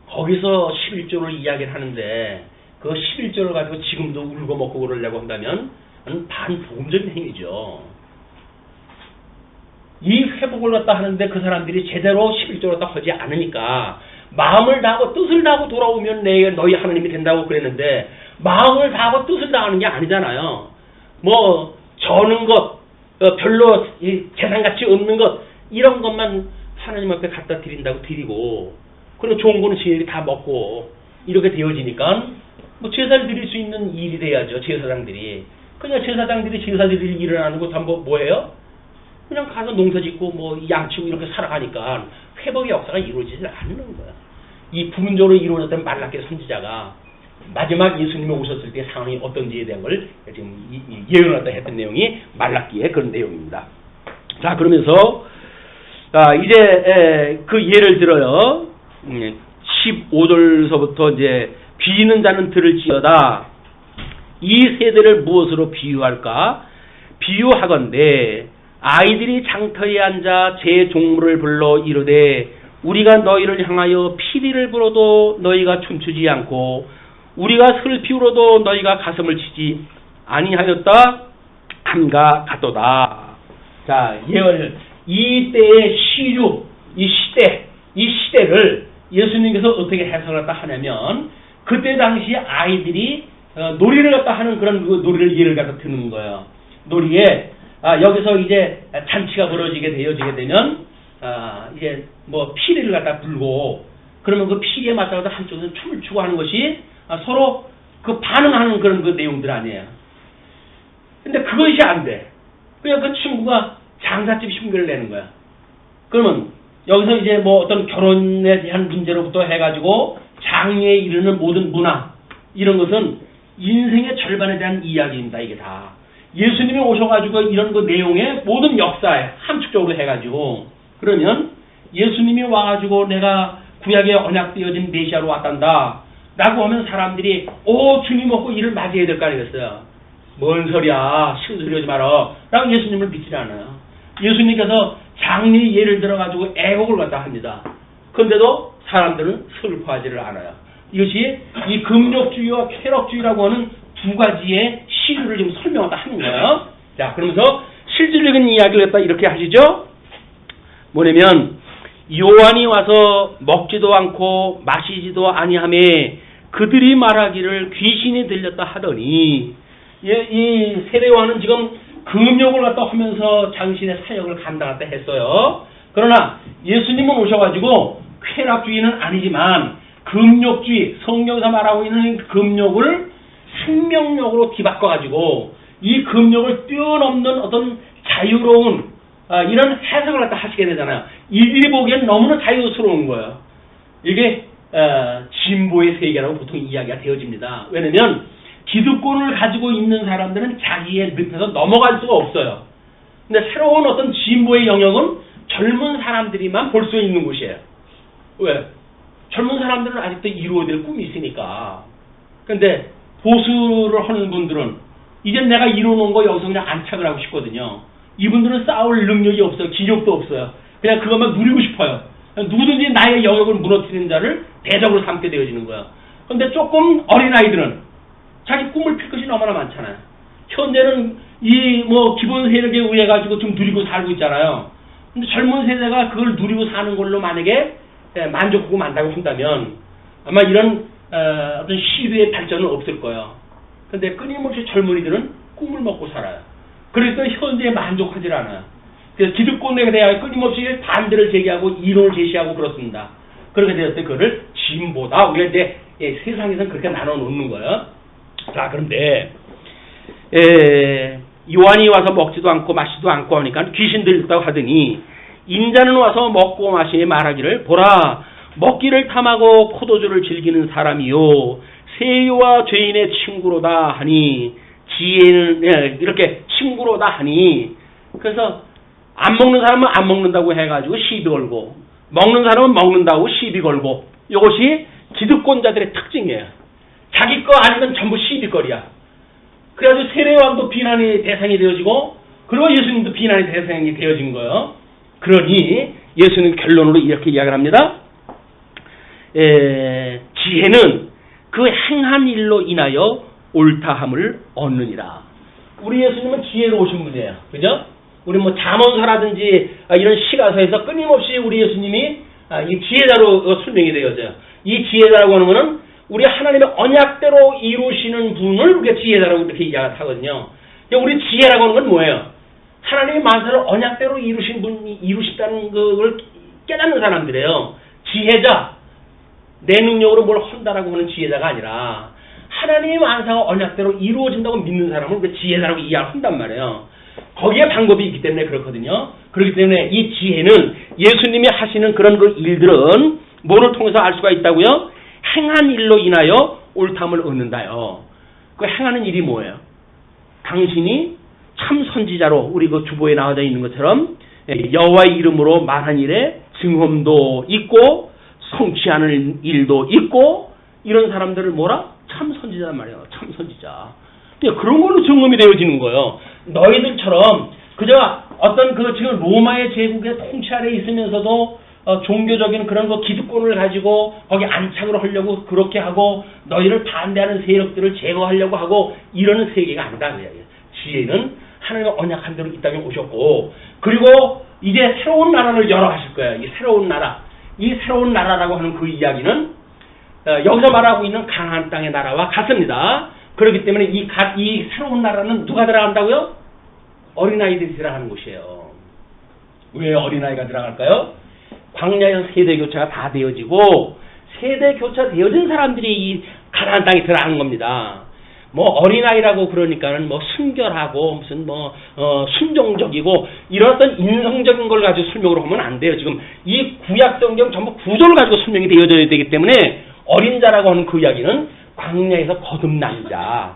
거기서 11조를 이야기를 하는데, 그 11조를 가지고 지금도 울고 먹고 그러려고 한다면 반복음적인 행위죠. 이 회복을 갖다 하는데 그 사람들이 제대로 11조를 갖다 하지 않으니까, 마음을 다하고 뜻을 다하고 돌아오면 너희 하나님이 된다고 그랬는데, 마음을 다하고 뜻을 다하는 게 아니잖아요. 뭐 저는 것, 별로 재산가치 없는 것, 이런 것만 하나님 앞에 갖다 드린다고 드리고, 그리고 좋은 거는 지들이 다 먹고 이렇게 되어지니까 뭐 제사를 드릴 수 있는 일이 돼야죠. 제사장들이. 그냥 제사장들이 제사들이 일어나는 거 다 뭐예요? 그냥 가서 농사 짓고 뭐 양치고 이렇게 살아가니까 회복의 역사가 이루어지지 않는 거야. 이 부분적으로 이루어졌던 말라기 선지자가 마지막 예수님이 오셨을 때 상황이 어떤지에 대한 걸 지금 예언을 했던 내용이 말라기의 그런 내용입니다. 자, 그러면서 이제 그 예를 들어요. 15절서부터 이제 비는 자는 들을지어다. 이 세대를 무엇으로 비유할까? 비유하건대 아이들이 장터에 앉아 제 종물을 불러 이르되, 우리가 너희를 향하여 피리를 불어도 너희가 춤추지 않고 우리가 슬피 울어도 너희가 가슴을 치지 아니하였다 함과 같도다. 자, 예언, 이 때의 시류, 이 시대를 예수님께서 어떻게 해석을 갖다 하냐면, 그때 당시 아이들이 놀이를 갖다 하는 그런 그 놀이를 예를 갖다 드는 거예요. 놀이에 여기서 이제 잔치가 벌어지게 되면 이제 뭐 피리를 갖다 불고 그러면 그 피리에 맞다가 한쪽에서 춤을 추고 하는 것이 서로 그 반응하는 그런 그 내용들 아니에요. 근데 그것이 안 돼. 그냥 그 친구가 장사집 흉내를 내는 거야. 그러면 여기서 이제 뭐 어떤 결혼에 대한 문제로부터 해가지고 장애에 이르는 모든 문화 이런 것은 인생의 절반에 대한 이야기입니다. 이게 다 예수님이 오셔가지고 이런 그 내용의 모든 역사에 함축적으로 해가지고 그러면 예수님이 와가지고 내가 구약에 언약되어진 메시아로 왔단다 라고 하면 사람들이 주님 없고 이를 맞이해야 될 거 아니겠어요. 뭔 소리야 쉬운 소리 하지 마라 라고 예수님을 믿지 않아요. 예수님께서 장례 예를 들어가지고 애곡을 갖다 합니다. 그런데도 사람들은 슬퍼하지를 않아요. 이것이 이 금욕주의와 쾌락주의라고 하는 두 가지의 시류를 지금 설명하다 하는 거예요. 자, 그러면서 실질적인 이야기를 갖다 이렇게 하시죠. 뭐냐면 요한이 와서 먹지도 않고 마시지도 아니하매 그들이 말하기를 귀신이 들렸다 하더니 이 세례요한은 지금 금욕을 갖다 하면서 당신의 사역을 감당했다 했어요. 그러나 예수님은 오셔가지고 쾌락주의는 아니지만 금욕주의, 성경에서 말하고 있는 금욕을 생명력으로 뒤바꿔가지고 이 금욕을 뛰어넘는 어떤 자유로운 이런 해석을 갖다 하시게 되잖아요. 이들이 보기엔 너무나 자유스러운 거예요. 이게 진보의 세계라고 보통 이야기가 되어집니다. 왜냐면 기득권을 가지고 있는 사람들은 자기의 늪에서 넘어갈 수가 없어요. 근데 새로운 어떤 진보의 영역은 젊은 사람들이만 볼 수 있는 곳이에요. 왜? 젊은 사람들은 아직도 이루어야 될 꿈이 있으니까. 근데 보수를 하는 분들은 이제 내가 이루어놓은 거 여기서 그냥 안착을 하고 싶거든요. 이분들은 싸울 능력이 없어요. 기력도 없어요. 그냥 그것만 누리고 싶어요. 누구든지 나의 영역을 무너뜨리는 자를 대적으로 삼게 되어지는 거예요. 근데 조금 어린아이들은 자기 꿈을 필 것이 너무나 많잖아요. 현재는 이 뭐 기본 세력에 의해 가지고 좀 누리고 살고 있잖아요. 근데 젊은 세대가 그걸 누리고 사는 걸로 만약에 만족하고 만다고 한다면 아마 이런 어떤 시류의 발전은 없을 거예요. 근데 끊임없이 젊은이들은 꿈을 먹고 살아요. 그래서 현재에 만족하지 않아요. 그래서 기득권에 대하여 끊임없이 반대를 제기하고 이론을 제시하고 그렇습니다. 그렇게 되었을 때 그거를 진보다 우리가 이제 세상에서는 그렇게 나눠 놓는 거예요. 자, 그런데 요한이 와서 먹지도 않고 마시지도 않고 하니까 귀신 들렸다고 하더니 인자는 와서 먹고 마시에 말하기를 보라 먹기를 탐하고 포도주를 즐기는 사람이요 세유와 죄인의 친구로다 하니 지혜는 이렇게 친구로다 하니 그래서 안 먹는 사람은 안 먹는다고 해가지고 시비 걸고 먹는 사람은 먹는다고 시비 걸고 이것이 기득권자들의 특징이에요. 자기 거 아니면 전부 시비거리야. 그래가지고 세례요한도 비난의 대상이 되어지고 그리고 예수님도 비난의 대상이 되어진 거예요. 그러니 예수님 결론으로 이렇게 이야기를 합니다. 지혜는 그 행한 일로 인하여 옳다함을 얻느니라. 우리 예수님은 지혜로 오신 분이에요. 그죠? 우리 뭐 잠언서라든지 이런 시가서에서 끊임없이 우리 예수님이 이 지혜자로 설명이 되어져요. 이 지혜자라고 하는 것은 우리 하나님의 언약대로 이루시는 분을 우리가 지혜자라고 이렇게 이야기하거든요. 우리 지혜라고 하는 건 뭐예요? 하나님의 만사를 언약대로 이루신 분이 이루셨다는 걸 깨닫는 사람들이에요. 지혜자, 내 능력으로 뭘 한다라고 하는 지혜자가 아니라 하나님의 만사가 언약대로 이루어진다고 믿는 사람을 우리가 지혜자라고 이야기한단 말이에요. 거기에 방법이 있기 때문에 그렇거든요. 그렇기 때문에 이 지혜는 예수님이 하시는 그런 그 일들은 뭐를 통해서 알 수가 있다고요? 행한 일로 인하여 옳다함을 얻는다요. 그 행하는 일이 뭐예요? 당신이 참 선지자로 우리 그 주보에 나와져 있는 것처럼 여호와의 이름으로 말한 일에 증언도 있고 성취하는 일도 있고 이런 사람들을 뭐라? 참 선지자란 말이에요. 참 선지자. 그런 걸로 증언이 되어지는 거예요. 너희들처럼 그저 어떤 그 지금 로마의 제국의 통치 아래 있으면서도 종교적인 그런 거 기득권을 가지고 거기 안착을 하려고 그렇게 하고 너희를 반대하는 세력들을 제거하려고 하고 이러는 세계가 아니다. 지혜는 하나님의 언약한 대로 이 땅에 오셨고 그리고 이제 새로운 나라를 열어가실 거예요. 이 새로운 나라. 이 새로운 나라라고 하는 그 이야기는 여기서 말하고 있는 가나안 땅의 나라와 같습니다. 그렇기 때문에 이 새로운 나라는 누가 들어간다고요? 어린아이들이 들어가는 곳이에요. 왜 어린아이가 들어갈까요? 광야에서 세대교체가 다 되어지고 세대 교차되어진 사람들이 이 가나안 땅에 들어가는 겁니다. 뭐 어린아이라고 그러니까는 뭐 순결하고 무슨 뭐 순종적이고 이런 어떤 인성적인 걸 가지고 설명을 하면 안 돼요. 지금 이 구약 성경 전부 구조를 가지고 설명이 되어져야 되기 때문에 어린 자라고 하는 그 이야기는 광야에서 거듭난 자,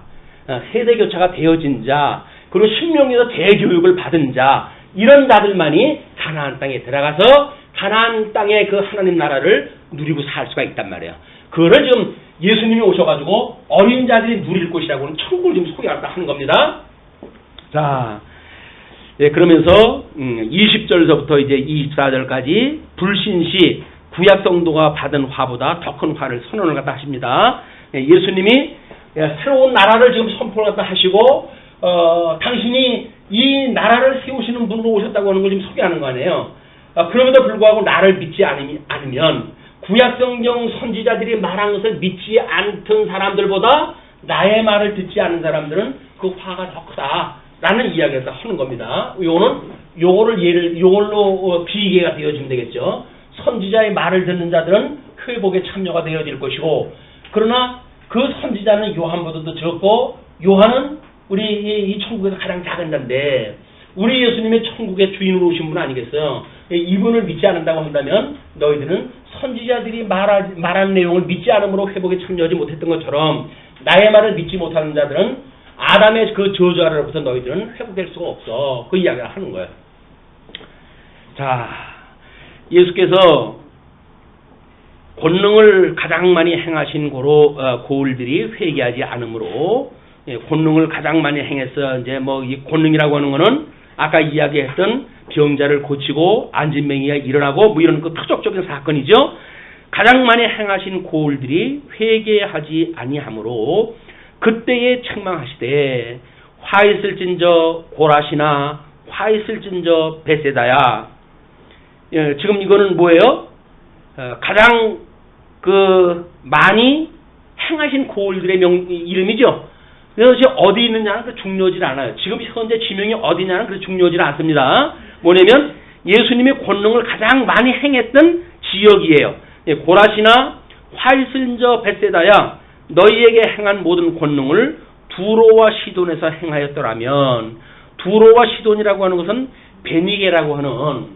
세대 교차가 되어진 자, 그리고 신명에서 대교육을 받은 자, 이런 자들만이 가나안 땅에 들어가서 가나안 땅의 그 하나님 나라를 누리고 살 수가 있단 말이에요. 그거를 지금 예수님이 오셔가지고 어린 자들이 누릴 곳이라고는 천국을 지금 소개하는 겁니다. 자, 예, 그러면서 20절서부터 이제 24절까지 불신시 구약 성도가 받은 화보다 더 큰 화를 선언을 갖다 하십니다. 예, 예수님이 새로운 나라를 지금 선포를 갖다 하시고 당신이 이 나라를 세우시는 분으로 오셨다고 하는 걸 지금 소개하는 거 아니에요. 그럼에도 불구하고 나를 믿지 않으면 구약성경 선지자들이 말한 것을 믿지 않던 사람들보다 나의 말을 듣지 않은 사람들은 그 화가 더 크다라는 이야기를 하는 겁니다. 요걸로 비계가 되어지면 되겠죠. 선지자의 말을 듣는 자들은 회복에 참여가 되어질 것이고, 그러나 그 선지자는 요한보다도 적고, 요한은 우리 이 천국에서 가장 작은 자인데 우리 예수님의 천국의 주인으로 오신 분 아니겠어요? 이분을 믿지 않는다고 한다면 너희들은 선지자들이 말한 내용을 믿지 않음으로 회복에 참여하지 못했던 것처럼 나의 말을 믿지 못하는 자들은 아담의 그 저주 아래로부터 너희들은 회복될 수가 없어. 그 이야기를 하는 거예요. 자, 예수께서 권능을 가장 많이 행하신 고울들이 회개하지 않으므로, 권능을 가장 많이 행해서 이제 뭐 이 권능이라고 하는 거는 아까 이야기했던 병자를 고치고 안진뱅이가 일어나고 뭐 이런 그 특적적인 사건이죠. 가장 많이 행하신 고울들이 회개하지 아니하므로 그때에 책망하시되 화 있을진저 고라시나 화 있을진저 베세다야. 예, 지금 이거는 뭐예요? 가장 그 많이 행하신 고울들의 이름이죠. 그래서 어디 있느냐는 그 중요하지 않아요. 지금 현재 지명이 어디냐는 그 중요하지 않습니다. 뭐냐면 예수님의 권능을 가장 많이 행했던 지역이에요. 고라시나 화이슬저 벳세다야, 너희에게 행한 모든 권능을 두로와 시돈에서 행하였더라면, 두로와 시돈이라고 하는 것은 베니게라고 하는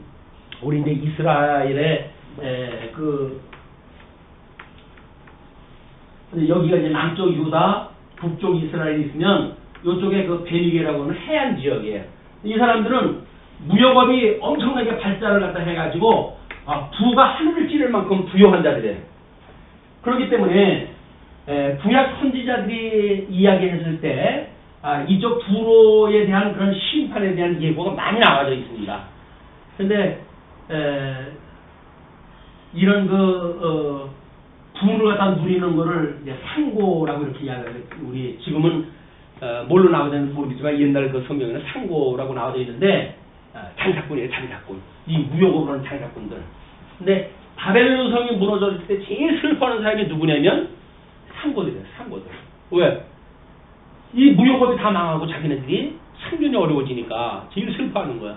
우리 이제 이스라엘의 여기가 이제 남쪽 유다, 북쪽 이스라엘이 있으면 이쪽에 그 베니게라고 하는 해안 지역이에요. 이 사람들은 무역업이 엄청나게 발달을 갖다 해가지고 부가 하늘을 찌를 만큼 부유한 자들이에요. 그렇기 때문에 구약 선지자들이 이야기했을 때 이쪽 두로에 대한 그런 심판에 대한 예고가 많이 나와져 있습니다. 그런데 이런 부를 갖다 누리는 거를 이제 상고라고 이렇게 이야기해요. 우리 지금은 뭘로 나오는지 모르겠지만 옛날 그 성경에는 상고라고 나와져 있는데 장사꾼이에요, 장사꾼. 이 무역으로 하는 장사꾼들. 근데 바벨론 성이 무너졌을 때 제일 슬퍼하는 사람이 누구냐면 상고들이에요, 상고들. 왜? 이 무역업이 다 망하고 자기네들이 생존이 어려워지니까 제일 슬퍼하는 거야.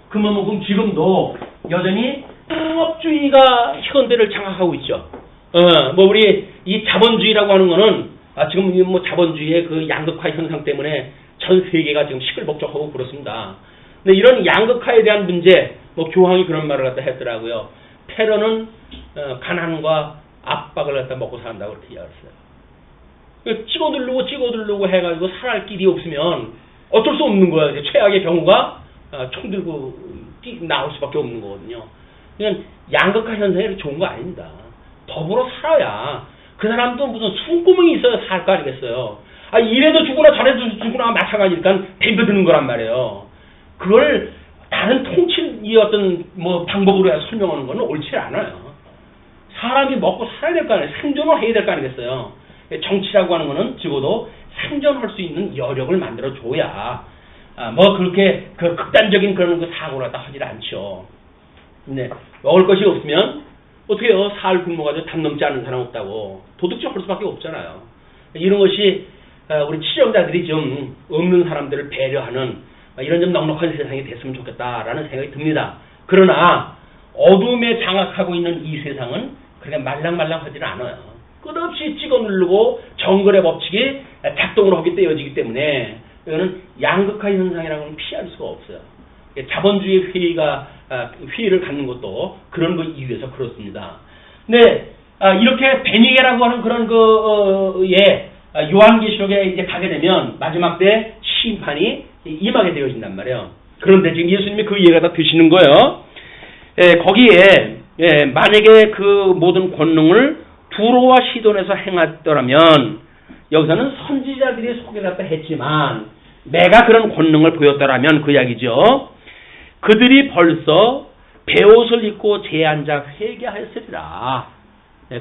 그만큼 지금도 여전히 상업주의가 현대를 장악하고 있죠. 뭐 우리 이 자본주의라고 하는 거는 지금 뭐 자본주의의 그 양극화 현상 때문에 전 세계가 지금 시끌벅적하고 그렇습니다. 근데 이런 양극화에 대한 문제, 뭐 교황이 그런 말을 갖다 했더라고요. 테러는 가난과 압박을 갖다 먹고 산다고 그렇게 이야기했어요. 찍어들르고 해가지고 살할 길이 없으면 어쩔 수 없는 거야. 이제 최악의 경우가 총 들고 나올 수밖에 없는 거거든요. 그냥 양극화 현상이 좋은 거 아닙니다. 더불어 살아야 그 사람도 무슨 숨구멍이 있어야 살 거 아니겠어요. 이래도 죽으나 저래도 죽으나 마찬가지니까 덤벼드는 거란 말이에요. 그걸 다른 통치의 어떤 뭐 방법으로 해서 설명하는 건 옳지 않아요. 사람이 먹고 살아야 될 거 아니에요. 생존을 해야 될 거 아니겠어요. 정치라고 하는 거는 적어도 생존할 수 있는 여력을 만들어 줘야 뭐 그렇게 그 극단적인 그런 그 사고를 갖다 하질 않죠. 근데 먹을 것이 없으면 어떻게 해요? 살 굶어가지고 담 넘지 않는 사람 없다고 도둑질 할 수밖에 없잖아요. 이런 것이 우리 치정자들이 좀 없는 사람들을 배려하는 이런 좀 넉넉한 세상이 됐으면 좋겠다라는 생각이 듭니다. 그러나 어둠에 장악하고 있는 이 세상은 그렇게 말랑말랑하지는 않아요. 끝없이 찍어 누르고 정글의 법칙이 작동을 하기 때문이기 때문에 이거는 양극화 현상이라고는 피할 수가 없어요. 자본주의 회의를 갖는 것도 그런 거 이유에서 그렇습니다. 네, 이렇게 베니게라고 하는 그런 요한계시록에 이제 가게 되면 마지막 때 심판이 임하게 되어진단 말이에요. 그런데 지금 예수님이 그 이해가 다 되시는 거예요. 거기에 만약에 그 모든 권능을 두로와 시돈에서 행했더라면 여기서는 선지자들이 소개를 갖다 했지만 내가 그런 권능을 보였더라면 그 이야기죠. 그들이 벌써 베옷을 입고 재앉아 회개하였으리라.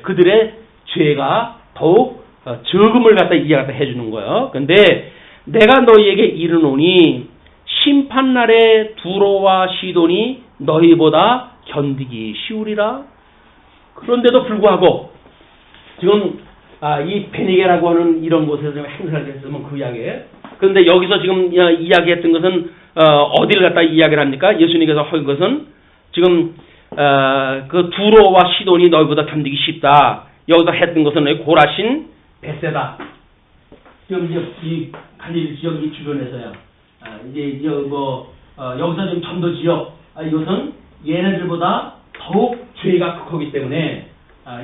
그들의 죄가 더욱 적음을 갖다 이해갖다 해주는 거예요. 근데 내가 너희에게 이르노니 심판날에 두로와 시돈이 너희보다 견디기 쉬우리라. 그런데도 불구하고 지금 이 베니게라고 하는 이런 곳에서 행사를 했으면 그 이야기에 그런데 여기서 지금 이야기했던 것은 어디를 갖다 이야기를 합니까? 예수님께서 한 것은 지금 그 두로와 시돈이 너희보다 견디기 쉽다. 여기서 했던 것은 고라신 베세다. 지금 이제 이 갈릴리 지역 이 주변에서요. 이제 여기서 지금 전도 지역 이것은 얘네들보다 더욱 죄가 크기 때문에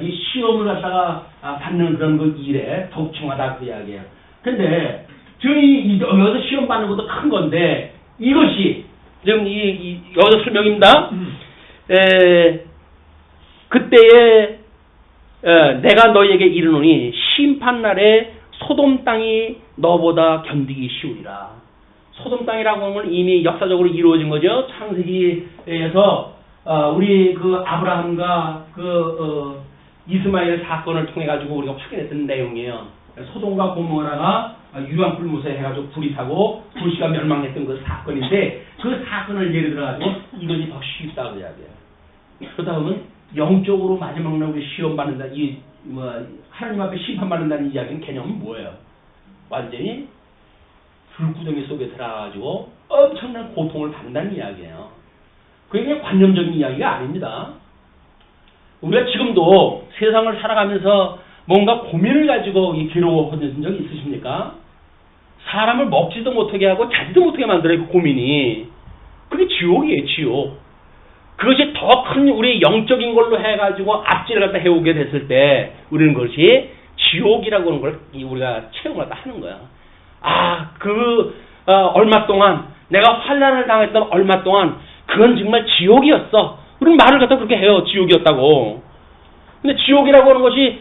이 시험을 갖다가 받는 그런 그 일에 더욱 중하다 그 이야기예요. 근데 지금 여기서 시험 받는 것도 큰 건데 이것이 지금 여기서 설명입니다. 그때에 내가 너희에게 이르노니 심판날에 소돔 땅이 너보다 견디기 쉬우리라. 소돔 땅이라고 하는 건 이미 역사적으로 이루어진 거죠. 창세기에서 우리 그 아브라함과 이스마엘 사건을 통해 가지고 우리가 확인했던 내용이에요. 소돔과 고모라가 유황불무새 해가지고 불이 타고 도시가 멸망했던 그 사건인데 그 사건을 예를 들어가지고 이것이 더 쉽다고 이야기해요. 그러다 보면 영적으로 마지막 날 우리 시험 받는다, 하나님 앞에 심판 받는다는 이야기는 개념은 뭐예요? 완전히 불구덩이 속에 들어가가지고 엄청난 고통을 받는다는 이야기예요. 그게 그냥 관념적인 이야기가 아닙니다. 우리가 지금도 세상을 살아가면서 뭔가 고민을 가지고 괴로워하신 적이 있으십니까? 사람을 먹지도 못하게 하고 자지도 못하게 만들어요, 그 고민이. 그게 지옥이에요, 지옥. 그것이 더 큰 우리 영적인 걸로 해가지고 앞질을 갖다 해오게 됐을 때 우리는 그것이 지옥이라고 하는 걸 우리가 체험을 갖다 하는 거야. 얼마 동안 내가 환난을 당했던 얼마 동안 그건 정말 지옥이었어. 우리는 말을 갖다 그렇게 해요, 지옥이었다고. 근데 지옥이라고 하는 것이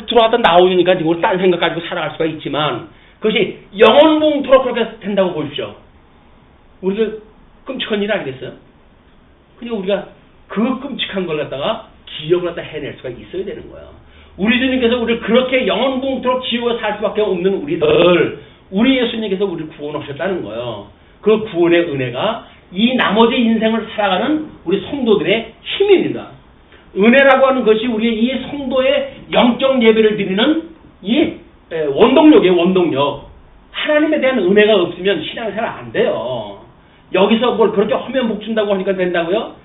들어왔다 나오니까 우리 딴 생각 가지고 살아갈 수가 있지만 그것이 영원봉토록 그렇게 된다고 보십시오. 우리가 끔찍한 일 아니겠어요? 그러니까 우리가 그 끔찍한 걸 갖다가 기억을 갖다 해낼 수가 있어야 되는 거예요. 우리 주님께서 우리를 그렇게 영원봉토록 지옥에 살 수밖에 없는 우리 예수님께서 우리를 구원하셨다는 거예요. 그 구원의 은혜가 이 나머지 인생을 살아가는 우리 성도들의 힘입니다. 은혜라고 하는 것이 우리의 이 성도의 영적 예배를 드리는 이 원동력이에요, 원동력. 하나님에 대한 은혜가 없으면 신앙생활 안 돼요. 여기서 뭘 그렇게 하면 복 준다고 하니까 된다고요?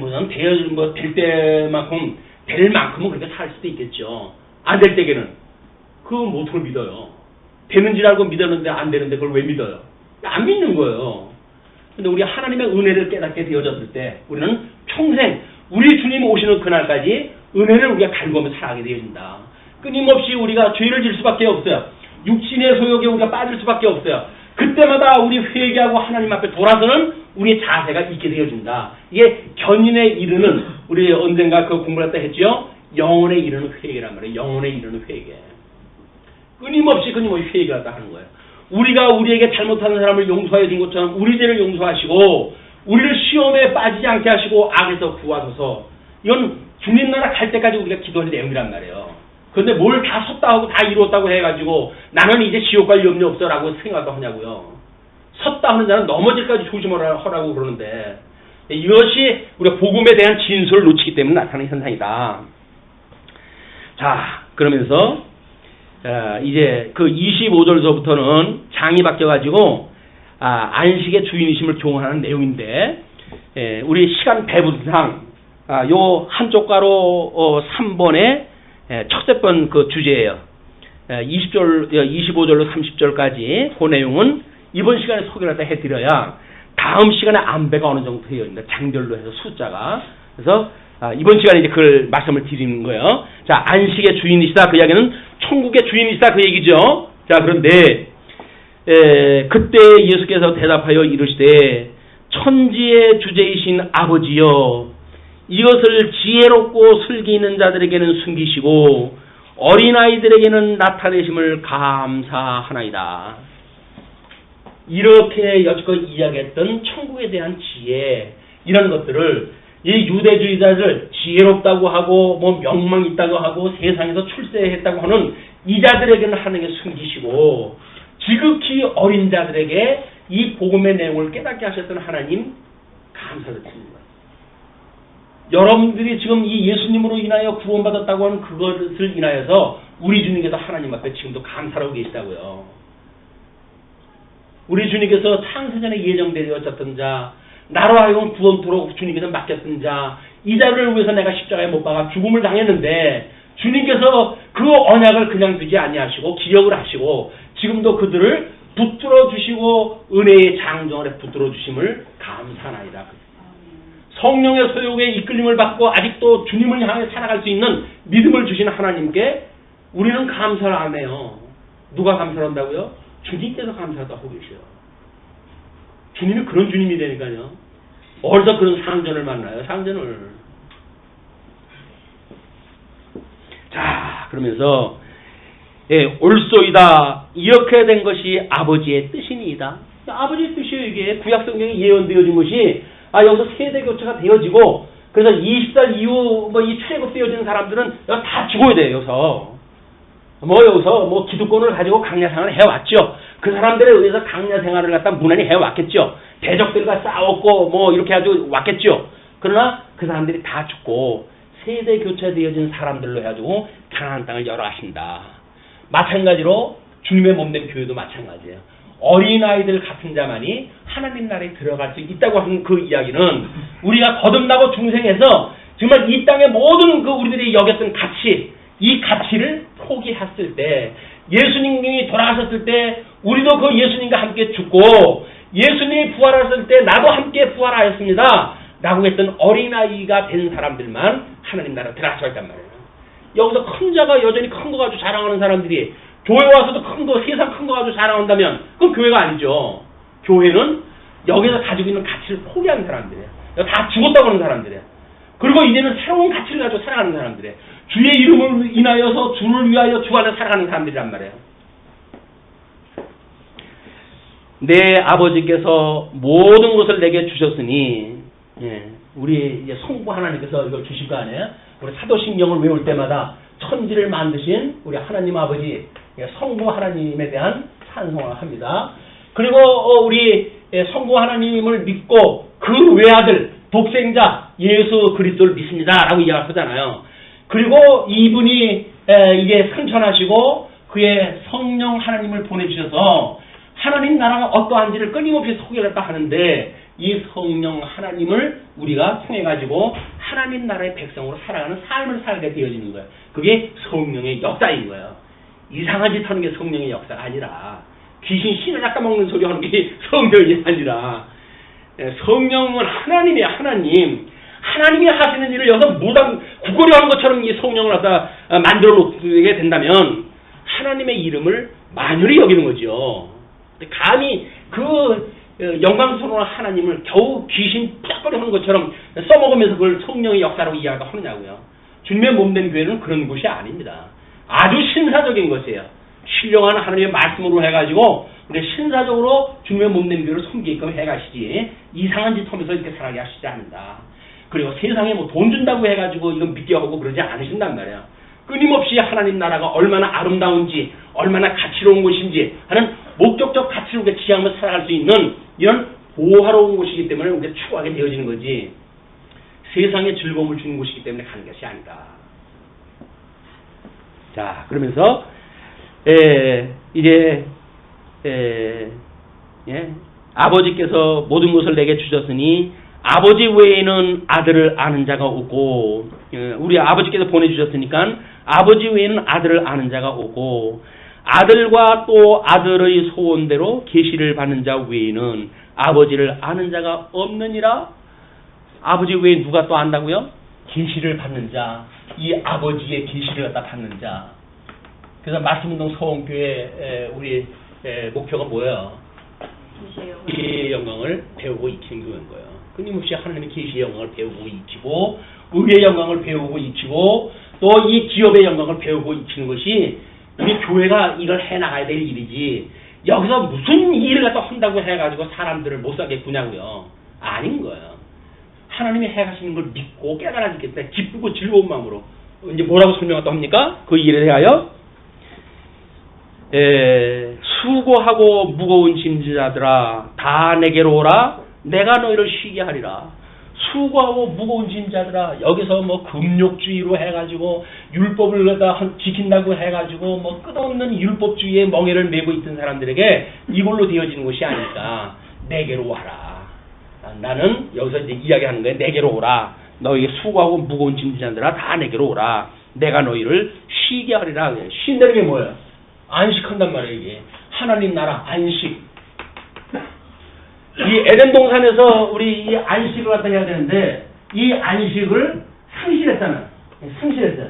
무슨 될 만큼은 그렇게 살 수도 있겠죠. 안 될 때에는 그건 어떻게 믿어요? 되는 줄 알고 믿었는데 안 되는데 그걸 왜 믿어요? 안 믿는 거예요. 근데 우리 하나님의 은혜를 깨닫게 되어졌을 때 우리는 평생 우리 주님 오시는 그날까지 은혜를 우리가 갈구하며 살아가게 되어진다. 끊임없이 우리가 죄를 질 수밖에 없어요. 육신의 소욕에 우리가 빠질 수밖에 없어요. 그때마다 우리 회개하고 하나님 앞에 돌아서는 우리의 자세가 있게 되어진다. 이게 견인에 이르는 우리 언젠가 그 공부를 했다 했죠. 영혼에 이르는 회개란 말이에요. 영혼에 이르는 회개. 끊임없이 회개를 하다 하는 거예요. 우리가 우리에게 잘못하는 사람을 용서해 준 것처럼 우리 죄를 용서하시고 우리를 시험에 빠지지 않게 하시고 악에서 구하소서. 이건 주님 나라 갈 때까지 우리가 기도하는 내용이란 말이에요. 그런데 뭘 다 섰다 하고 다 이뤘다고 해가지고 나는 이제 지옥 갈 염려 없어라고 생각도 하냐고요. 섰다 하는 자는 넘어질까지 조심하라고 그러는데 이것이 우리가 복음에 대한 진술을 놓치기 때문에 나타나는 현상이다. 자, 그러면서 이제 그 25절서부터는 장이 바뀌어가지고 안식의 주인이심을 교훈하는 내용인데 우리 시간 배분상 요 한쪽 가로 3번의 첫째 번 그 주제예요. 25절로 30절까지 그 내용은 이번 시간에 소개를 다 해드려야 다음 시간에 안배가 어느 정도 되어 있는데 장별로 해서 숫자가. 그래서 이번 시간에 이제 그걸 말씀을 드리는 거예요. 자, 안식의 주인이시다. 그 이야기는 천국의 주인이시다. 그 얘기죠. 자, 그런데 그때 예수께서 대답하여 이르시되 천지의 주제이신 아버지여, 이것을 지혜롭고 슬기 있는 자들에게는 숨기시고 어린아이들에게는 나타내심을 감사하나이다. 이렇게 여지껏 이야기했던 천국에 대한 지혜, 이런 것들을 이 유대주의자들, 지혜롭다고 하고 뭐 명망 있다고 하고 세상에서 출세했다고 하는 이 자들에게는 하나님께 숨기시고 지극히 어린 자들에게 이 복음의 내용을 깨닫게 하셨던 하나님 감사를 드립니다. 여러분들이 지금 이 예수님으로 인하여 구원받았다고 하는 그것을 인하여서 우리 주님께서 하나님 앞에 지금도 감사하고 계시다고요. 우리 주님께서 창세전에 예정되어졌던 자, 나로 하여금 구원토록 주님께서 맡겼던 자, 이 자를 위해서 내가 십자가에 못 박아 죽음을 당했는데 주님께서 그 언약을 그냥 두지 아니하시고 기억을 하시고 지금도 그들을 붙들어 주시고 은혜의 장정을 붙들어 주심을 감사하나이다. 성령의 소욕에 이끌림을 받고 아직도 주님을 향해 살아갈 수 있는 믿음을 주신 하나님께 우리는 감사를 안 해요. 누가 감사를 한다고요? 주님께서 감사하다고 하고 계셔요. 주님이 그런 주님이라니까요. 어디서 그런 상전을 만나요? 상전을. 자, 그러면서 올소이다. 이렇게 된 것이 아버지의 뜻이니이다. 아버지의 뜻이에요. 이게 구약성경에 예언되어진 것이 여기서 세대 교체가 되어지고 그래서 20살 이후 이 출애굽되어지는 사람들은 여기 다 죽어야 돼요. 여기서 기득권을 가지고 강야 생활을 해왔죠. 그 사람들에 의해서 강야 생활을 갖다 무난히 해왔겠죠. 대적들과 싸웠고 이렇게 아주 왔겠죠. 그러나 그 사람들이 다 죽고 세대 교체되어진 사람들로 해가지고 가나안 땅을 열어가신다. 마찬가지로 주님의 몸된 교회도 마찬가지예요. 어린아이들 같은 자만이 하나님 나라에 들어갈 수 있다고 하는 그 이야기는 우리가 거듭나고 중생해서 정말 이 땅의 모든 그 우리들이 여겼던 가치, 이 가치를 포기했을 때, 예수님이 돌아가셨을 때 우리도 그 예수님과 함께 죽고 예수님이 부활하셨을 때 나도 함께 부활하였습니다 라고 했던 어린아이가 된 사람들만 하나님 나라 들어갈 수 있단 말이에요. 여기서 큰 자가 여전히 큰 거 가지고 자랑하는 사람들이 교회 와서도 큰 거, 세상 큰 거 가지고 자랑한다면 그건 교회가 아니죠. 교회는 여기서 가지고 있는 가치를 포기하는 사람들이에요. 다 죽었다고 하는 사람들이에요. 그리고 이제는 새로운 가치를 가지고 살아가는 사람들이에요. 주의 이름을 인하여서 주를 위하여 주 안에 살아가는 사람들이란 말이에요. 내 아버지께서 모든 것을 내게 주셨으니, 우리 이제 성부 하나님께서 이걸 주신 거 아니에요? 우리 사도신경을 외울 때마다 천지를 만드신 우리 하나님 아버지, 성부 하나님에 대한 찬송을 합니다. 그리고 우리 성부 하나님을 믿고 그 외아들, 독생자 예수 그리스도를 믿습니다라고 이야기하잖아요. 그리고 이분이 이제 승천하시고 그의 성령 하나님을 보내주셔서 하나님 나라가 어떠한지를 끊임없이 소개를 하는데 이 성령 하나님을 우리가 통해가지고 하나님 나라의 백성으로 살아가는 삶을 살게 되어지는 거예요. 그게 성령의 역사인 거예요. 이상한 짓 하는 게 성령의 역사가 아니라 귀신 신을 닦아먹는 소리 하는 게 성령이 아니라 성령은 하나님이야. 하나님이 하시는 일을 여기서 무당 구걸이 하는 것처럼 이 성령을 갖다 만들어 놓게 된다면 하나님의 이름을 만연히 여기는 거죠. 감히 그 영광스러운 하나님을 겨우 귀신 푸작거리 하는 것처럼 써먹으면서 그걸 성령의 역사라고 이야기하느냐고요. 주님의 몸된 교회는 그런 곳이 아닙니다. 아주 신사적인 것이에요. 신령한 하나님의 말씀으로 해가지고 우리 신사적으로 주님의 몸된 교회를 섬기게끔 해가시지 이상한 짓 하면서 이렇게 살아게 하시지 않는다. 그리고 세상에 돈 준다고 해가지고 이건 믿게 하고 그러지 않으신단 말이야. 끊임없이 하나님 나라가 얼마나 아름다운지 얼마나 가치로운 곳인지 하는 목적적 가치로 지향하며 살아갈 수 있는 이런 보화로운 곳이기 때문에 우리가 추구하게 되어지는 거지 세상에 즐거움을 주는 곳이기 때문에 가는 것이 아니다. 자, 그러면서 이제 아버지께서 모든 것을 내게 주셨으니 아버지 외에는 아들을 아는 자가 없고, 우리 아버지께서 보내주셨으니까 아버지 외에는 아들을 아는 자가 없고, 아들과 또 아들의 소원대로 계시를 받는 자 외에는 아버지를 아는 자가 없느니라. 아버지 외에 누가 또 안다고요? 계시를 받는 자, 이 아버지의 계시를 갖다 받는 자. 그래서 말씀운동 서원교회 우리 목표가 뭐예요? 계시의 영광을 배우고 익히는 거예요. 끊임없이 하나님의 계시의 영광을 배우고 익히고, 의의 영광을 배우고 익히고, 또 이 기업의 영광을 배우고 익히는 것이 우리 교회가 이걸 해나가야 될 일이지, 여기서 무슨 일을 갖다 한다고 해가지고 사람들을 못 살겠구냐고요. 아닌 거예요. 하나님이 해가시는 걸 믿고 깨달아지기 때문에 기쁘고 즐거운 마음으로. 이제 뭐라고 설명을 또 합니까? 그 일에 대하여 수고하고 무거운 짐자들아 다 내게로 오라. 내가 너희를 쉬게 하리라. 수고하고 무거운 짐자들아, 여기서 뭐 금욕주의로 해가지고 율법을 갖다 지킨다고 해가지고 뭐 끝없는 율법주의의 멍에를 메고 있던 사람들에게 이걸로 되어지는 것이 아닐까. 내게로 와라. 나는 여기서 이제 이야기하는 거예요. 내게로 오라. 너희 수고하고 무거운 짐자들아 다 내게로 오라. 내가 너희를 쉬게 하리라. 쉰다는 게 뭐예요? 안식한단 말이에요. 이게 하나님 나라 안식. 이 에덴 동산에서 우리 이 안식을 갖다 해야 되는데 이 안식을 상실했잖아요. 상실했어요.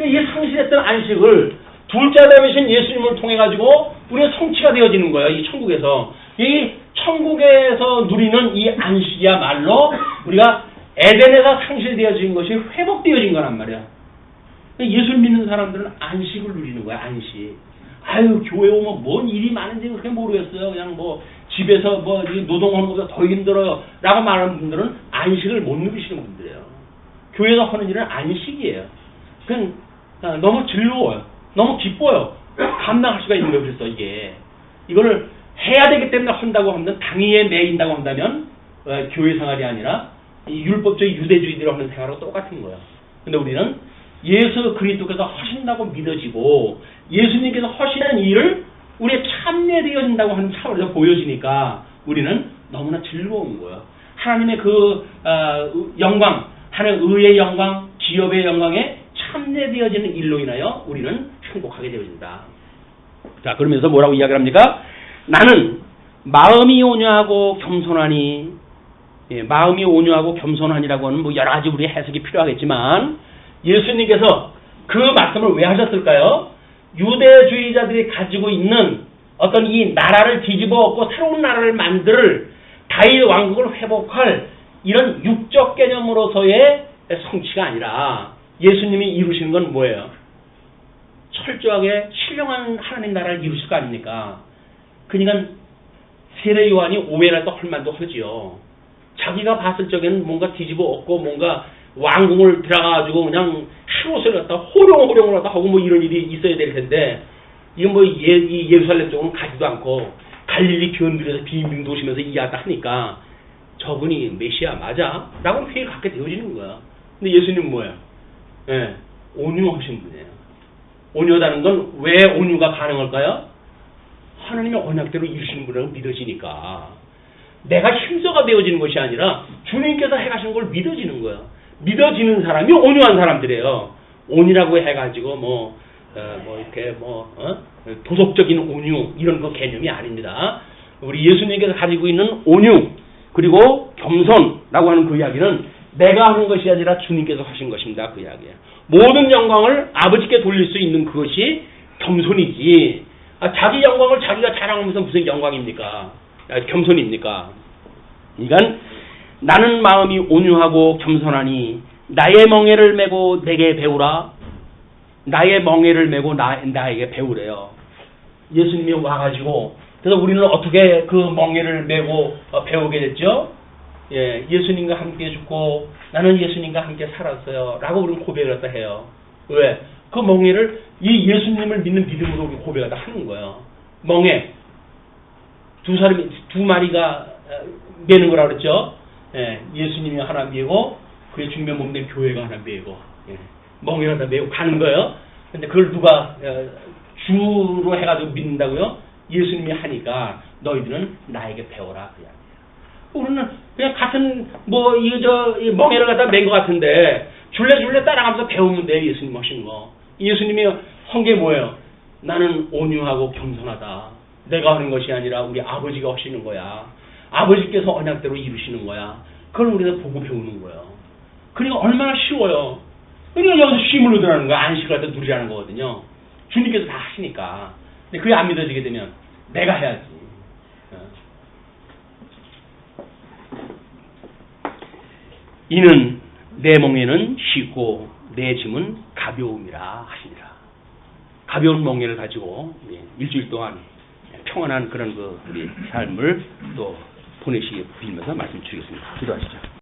이 상실했던 안식을 둘째 아담이신 예수님을 통해 가지고 우리의 성취가 되어지는 거예요. 이 천국에서. 이 천국에서 누리는 이 안식이야말로 우리가 에덴에서 상실되어진 것이 회복되어진 거란 말이야. 예수를 믿는 사람들은 안식을 누리는 거야. 안식. 아유, 교회 오면 뭔 일이 많은지 그렇게 모르겠어요. 그냥 뭐 집에서 뭐 노동하는 것보다 더 힘들어요 라고 말하는 분들은 안식을 못 누리시는 분들이에요. 교회에서 하는 일은 안식이에요. 그냥 너무 즐거워요. 너무 기뻐요. 감당할 수가 있는 거예요. 그래서 이게 이거를 해야 되기 때문에 한다고 하면 당위에 매인다고 한다면 교회 생활이 아니라 이 율법적 유대주의대로 하는 생활하고 똑같은 거예요. 근데 우리는 예수 그리스도께서 하신다고 믿어지고 예수님께서 하시는 일을 우리의 참여되어진다고 하는 차원에서 보여지니까 우리는 너무나 즐거운 거예요. 하나님의 그 영광, 하나님의 의의 영광, 기업의 영광에 참여되어지는 일로 인하여 우리는 행복하게 되어진다. 자, 그러면서 뭐라고 이야기를 합니까? 나는 마음이 온유하고 겸손하니, 마음이 온유하고 겸손하니라고 하는 뭐 여러 가지 우리 해석이 필요하겠지만 예수님께서 그 말씀을 왜 하셨을까요? 유대주의자들이 가지고 있는 어떤 이 나라를 뒤집어 엎고 새로운 나라를 만들 다윗 왕국을 회복할 이런 육적 개념으로서의 성취가 아니라 예수님이 이루시는 건 뭐예요? 철저하게 신령한 하나님 나라를 이루실 거 아닙니까? 그러니까 세례 요한이 오해를 또 할 만도 하지요. 자기가 봤을 적에는 뭔가 뒤집어 엎고 뭔가 왕궁을 들어가가지고 그냥 홑옷을 갖다 호령호령을 갖다 하고 뭐 이런 일이 있어야 될 텐데 이건 뭐 예루살렘 쪽은 가지도 않고 갈릴리 견들에서 빙빙 도시면서 이야기다 하니까 저분이 메시아 맞아? 라고 회의를 갖게 되어지는 거야. 근데 예수님은 뭐야? 온유하신 분이에요. 온유하다는 건 왜 온유가 가능할까요? 하나님의 언약대로 이루시는 분이라고 믿어지니까. 내가 힘써가 되어지는 것이 아니라 주님께서 해가신 걸 믿어지는 거야. 믿어지는 사람이 온유한 사람들이에요. 온이라고 해가지고 이렇게 도덕적인 온유 이런 거 개념이 아닙니다. 우리 예수님께서 가지고 있는 온유 그리고 겸손라고 하는 그 이야기는 내가 하는 것이 아니라 주님께서 하신 것입니다. 그 이야기예요. 모든 영광을 아버지께 돌릴 수 있는 그것이 겸손이지. 자기 영광을 자기가 자랑하면서 무슨 영광입니까? 겸손입니까? 그러니까 나는 마음이 온유하고 겸손하니 나의 멍에를 메고 내게 배우라. 나의 멍에를 메고 나에게 배우래요. 예수님이 와가지고 그래서 우리는 어떻게 그 멍에를 메고 배우게 됐죠? 예수님과 함께 죽고 나는 예수님과 함께 살았어요 라고 우리는 고백을 갖다 해요. 왜? 그 멍에를 이 예수님을 믿는 믿음으로 우리 고백을 갖다 하는 거예요. 멍에 두 마리가 메는 거라 그랬죠? 예수님이 하나 메고 그의 중매 몸된 교회가 하나 메고 멍에를 하나 메고 가는 거예요. 근데 그걸 누가 주로 해가지고 믿는다고요? 예수님이 하니까 너희들은 나에게 배워라 그 이야기예요. 우리는 그냥 같은 이 멍에를 갖다 맨 것 같은데 줄레 따라가면서 배우면 돼. 예수님 하신 거. 예수님이 한 게 뭐예요? 나는 온유하고 겸손하다. 내가 하는 것이 아니라 우리 아버지가 하시는 거야. 아버지께서 언약대로 이루시는 거야. 그걸 우리가 보고 배우는 거예요. 그러니까 얼마나 쉬워요. 그러니까 여기서 쉼을 얻으라는 거야. 안식을 갖다 누리라는 거거든요. 주님께서 다 하시니까. 근데 그게 안 믿어지게 되면 내가 해야지. 이는 내 멍에는 쉽고 내 짐은 가벼움이라 하시니라. 가벼운 멍에를 가지고 일주일 동안 평안한 그런 우리 삶을 또 보내시기 빌면서 말씀 드리겠습니다. 기도하시죠.